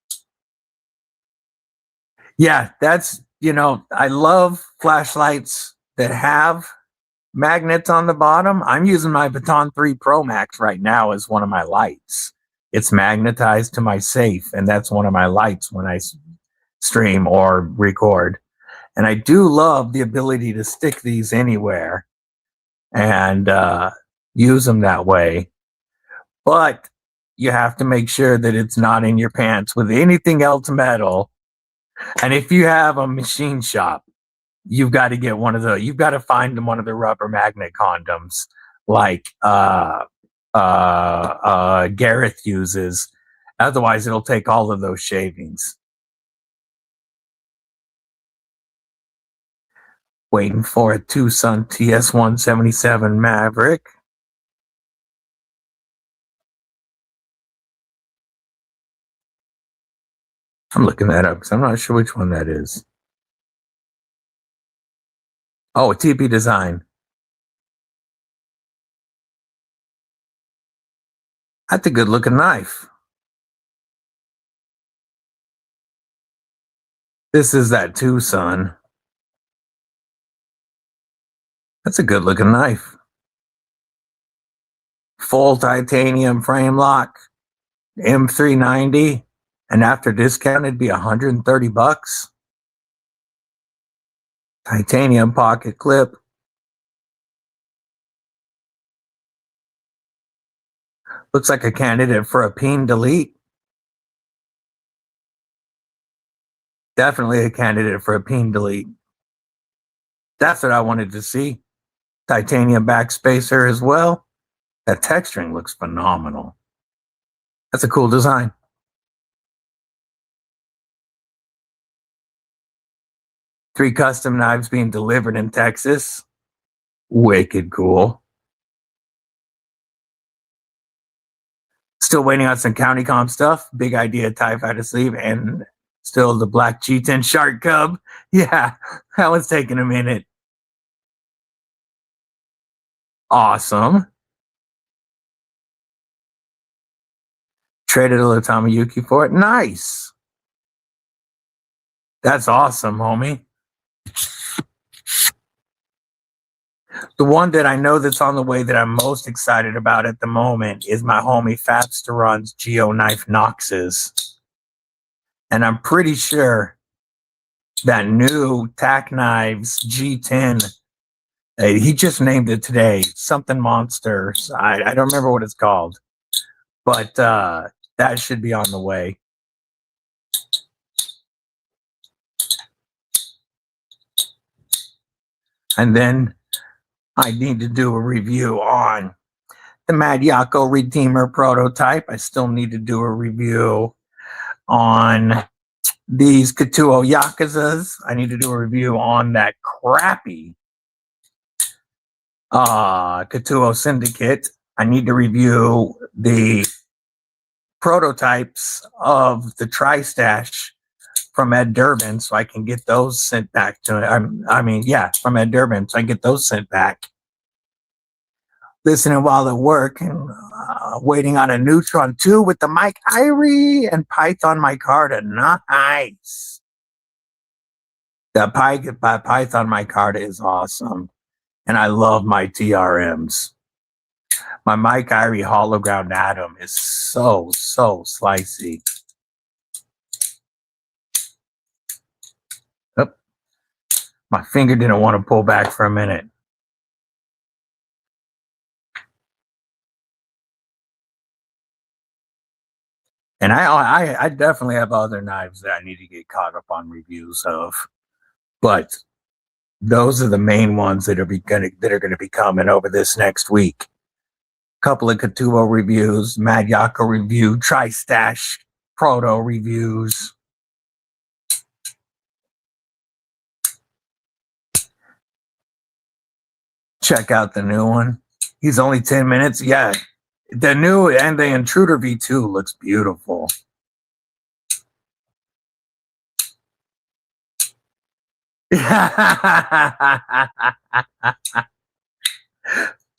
Yeah, that's, I love flashlights that have magnets on the bottom. I'm using my Baton 3 Pro Max right now as one of my lights. It's magnetized to my safe, and that's one of my lights when I stream or record. And I do love the ability to stick these anywhere and use them that way. But you have to make sure that it's not in your pants with anything else metal. And if you have a machine shop, you've got to get one of the, you've got to find one of the rubber magnet condoms like Gareth uses. Otherwise, it'll take all of those shavings. Waiting for a Tucson TS177 Maverick. I'm looking that up because I'm not sure which one that is. Oh, a TP Design. That's a good looking knife. This is that Tucson. That's a good looking knife. Full titanium frame lock, M390, and after discount, it'd be $130. Titanium pocket clip. Looks like a candidate for a peen delete. Definitely a candidate for a peen delete. That's what I wanted to see. Titanium backspacer as well. That texturing looks phenomenal. That's a cool design. Three custom knives being delivered in Texas. Wicked cool. Still waiting on some County Com stuff. Big Idea tie fighter sleeve and still the black G10 Shark Cub. Yeah, that was taking a minute. Awesome. Traded a little Tamayuki for it. Nice. That's awesome, homie. The one that I know that's on the way that I'm most excited about at the moment is my homie Fabsteron's Geo Knife Noxes. And I'm pretty sure that new Tack Knives G10, he just named it today, something Monsters. I don't remember what it's called, but that should be on the way. And then I need to do a review on the Mad Yako Redeemer prototype. I still need to do a review on these Ketuo Yakuzas. I need to do a review on that crappy Ketuo Syndicate. I need to review the prototypes of the Tri-Stash from Ed Durbin so I can get those sent back to from Ed Durbin so I can get those sent back. Listening while at work and waiting on a Neutron 2 with the Mike Irie and Python micarta. Nice. The Python micarta is awesome. And I love my TRMs. My Mike Irie hollow ground atom is so slicey. Oh, my finger didn't want to pull back for a minute. And I definitely have other knives that I need to get caught up on reviews of, but those are the main ones that are going to be coming over this next week. Couple of Ketuo reviews, Mad Yako review, Tri-Stash Proto reviews. Check out the new one. He's only 10 minutes. Yeah, the new and the Intruder V2 looks beautiful.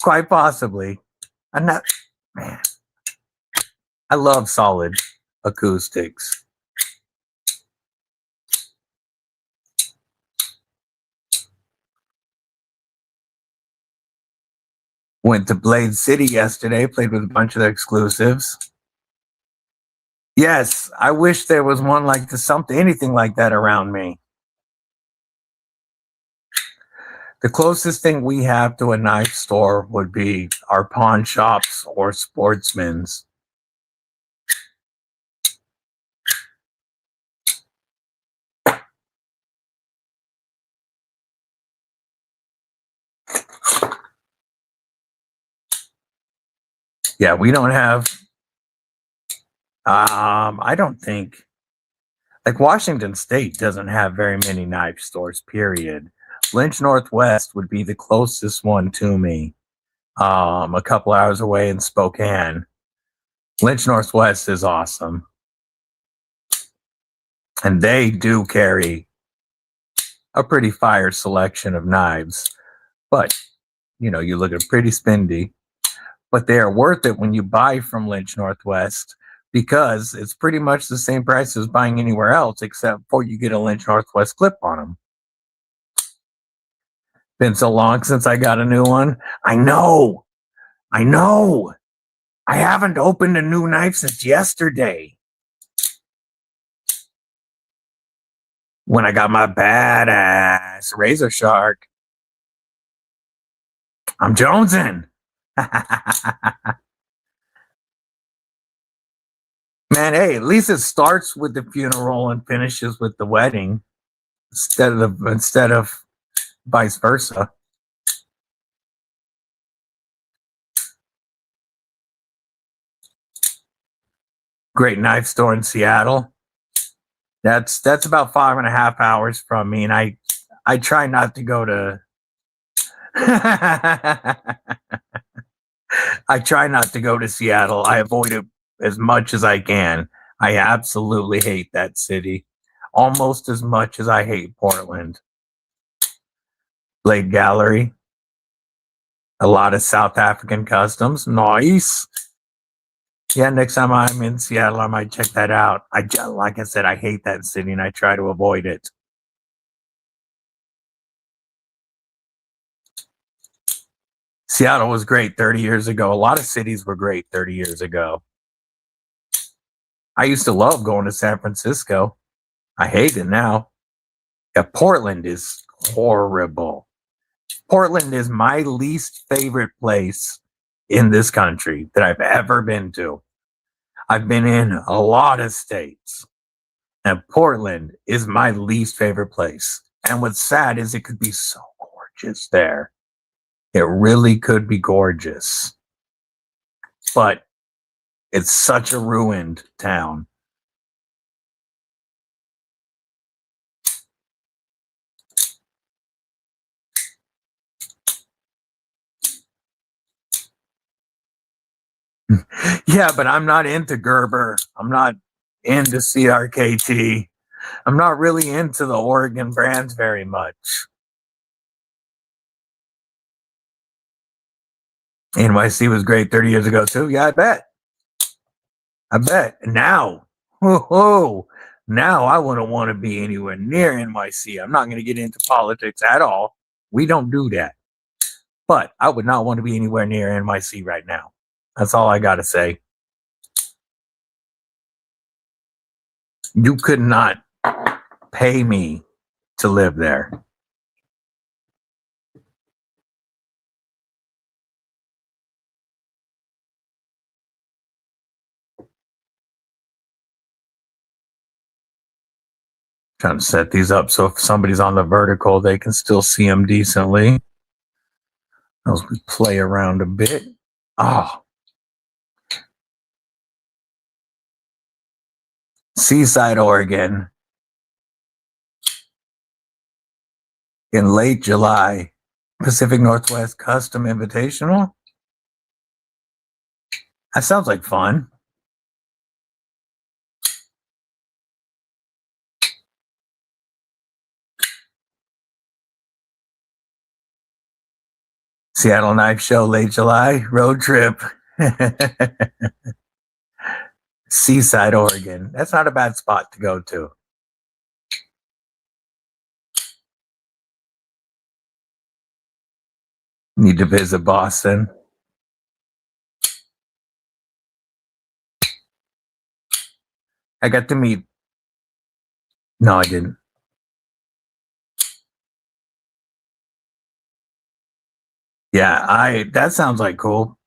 Quite possibly. I'm not, man. I love solid acoustics. Went to Blade City yesterday, played with a bunch of their exclusives. Yes, I wish there was one like this, anything like that around me. The closest thing we have to a knife store would be our pawn shops or sportsmen's. Yeah, we don't have, I don't think, like Washington State doesn't have very many knife stores, period. Lynch Northwest would be the closest one to me. A couple hours away in Spokane. Lynch Northwest is awesome. And they do carry a pretty fire selection of knives. But, you know, you look at pretty spendy. But they are worth it when you buy from Lynch Northwest because it's pretty much the same price as buying anywhere else except for you get a Lynch Northwest clip on them. Been so long since I got a new one. I know. I haven't opened a new knife since yesterday. When I got my badass Razor Shark. I'm jonesing. Man, hey, at least it starts with the funeral and finishes with the wedding instead of vice versa. Great knife store in Seattle. That's about 5.5 hours from me, and I try not to go to I try not to go to Seattle. I avoid it as much as I can. I absolutely hate that city. Almost as much as I hate Portland. Blade Gallery. A lot of South African customs. Nice. Yeah, next time I'm in Seattle, I might check that out. Like I said, I hate that city and I try to avoid it. Seattle was great 30 years ago. A lot of cities were great 30 years ago. I used to love going to San Francisco. I hate it now. Yeah, Portland is horrible. Portland is my least favorite place in this country that I've ever been to. I've been in a lot of states, and Portland is my least favorite place. And what's sad is it could be so gorgeous there. It really could be gorgeous. But it's such a ruined town. Yeah, but I'm not into Gerber. I'm not into CRKT. I'm not really into the Oregon brands very much. NYC was great 30 years ago too. Yeah, I bet. Now, now I wouldn't want to be anywhere near NYC. I'm not going to get into politics at all. We don't do that. But I would not want to be anywhere near NYC right now. That's all I got to say. You could not pay me to live there. Trying to set these up so if somebody's on the vertical, they can still see them decently. As we play around a bit. Oh. Seaside, Oregon. In late July. Pacific Northwest Custom Invitational. That sounds like fun. Seattle Knife Show, late July, road trip. Seaside, Oregon. That's not a bad spot to go to. Need to visit Boston. I got to meet. No, I didn't. Yeah, that sounds like cool.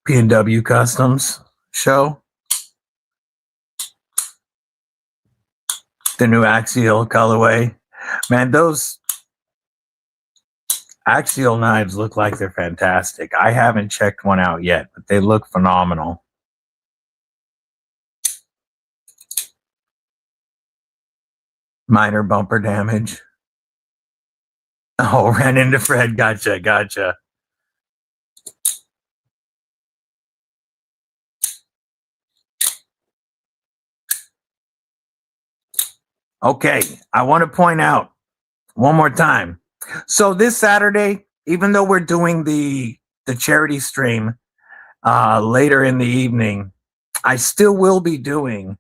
P&W Customs show. The new Axial colorway. Man, those Axial knives look like they're fantastic. I haven't checked one out yet, but they look phenomenal. Minor bumper damage. Oh, ran into Fred. Gotcha. Okay, I want to point out one more time. So this Saturday, even though we're doing the charity stream later in the evening, I still will be doing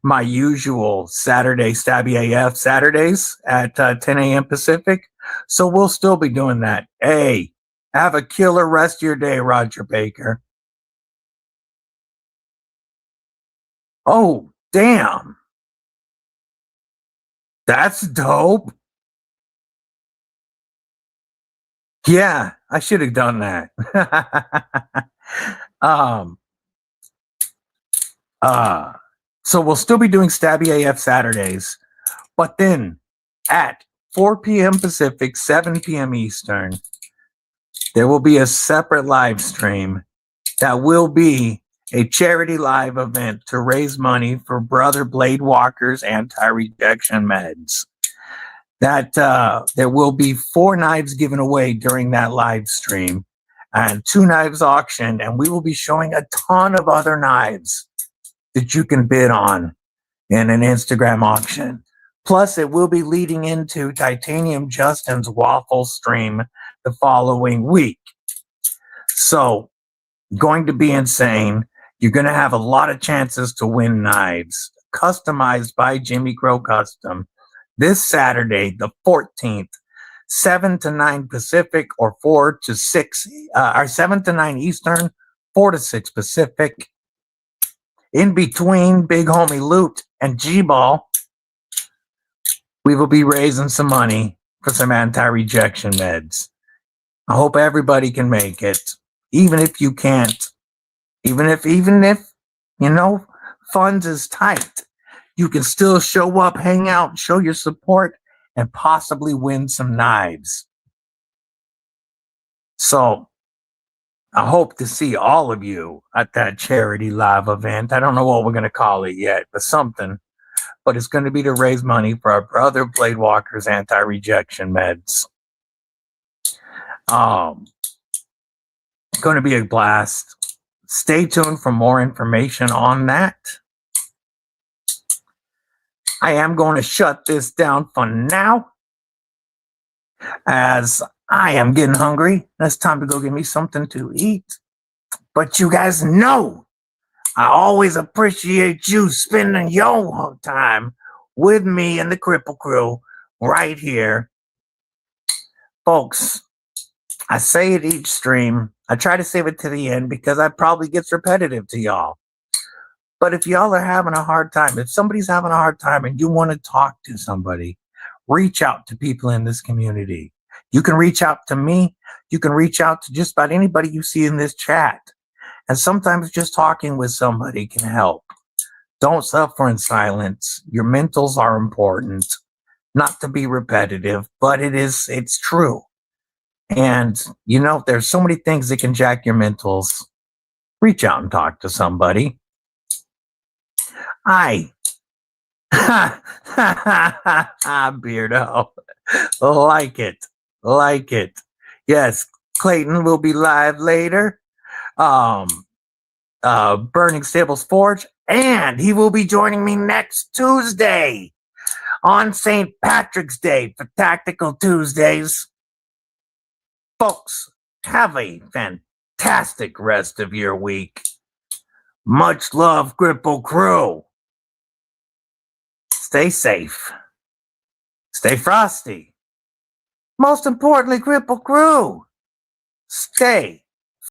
my usual Saturday Stabby AF Saturdays at 10 a.m. Pacific. So we'll still be doing that. Hey, have a killer rest of your day, Roger Baker. Oh, damn. That's dope. Yeah, I should have done that. um so we'll still be doing Stabby AF Saturdays, but then at 4 p.m. Pacific, 7 p.m. Eastern, there will be a separate live stream that will be a charity live event to raise money for Brother Blade Walker's anti-rejection meds. That there will be 4 knives given away during that live stream and 2 knives auctioned, and we will be showing a ton of other knives that you can bid on in an Instagram auction. Plus, it will be leading into Titanium Justin's waffle stream the following week. So, going to be insane. You're going to have a lot of chances to win knives customized by Jimmy Crow Custom this Saturday, the 14th, 7 to 9 Pacific or 4 to 6, or 7 to 9 Eastern, 4 to 6 Pacific. In between Big Homie Loot and G-Ball, we will be raising some money for some anti-rejection meds. I hope everybody can make it, even if you can't. Even if, you know, funds is tight, you can still show up, hang out, show your support, and possibly win some knives. So I hope to see all of you at that charity live event. I don't know what we're going to call it yet, but something. But it's going to be to raise money for our brother Blade Walker's anti-rejection meds. Going to be a blast. Stay tuned for more information on that. I am going to shut this down for now, as I am getting hungry. It's time to go get me something to eat. But you guys know I always appreciate you spending your time with me and the Kripple Krew right here. Folks, I say it each stream. I try to save it to the end because that probably gets repetitive to y'all. But if y'all are having a hard time, if somebody's having a hard time and you want to talk to somebody, reach out to people in this community. You can reach out to me. You can reach out to just about anybody you see in this chat. And sometimes just talking with somebody can help. Don't suffer in silence. Your mentals are important. Not to be repetitive, but it's true. And, you know, there's so many things that can jack your mentals. Reach out and talk to somebody. Beardo. Like it. Yes, Clayton will be live later. Um, Burning Stables Forge, and he will be joining me next Tuesday on St. Patrick's Day for Tactical Tuesdays. Folks, have a fantastic rest of your week. Much love, Kripple Krew. Stay safe. Stay frosty. Most importantly, Kripple Krew, stay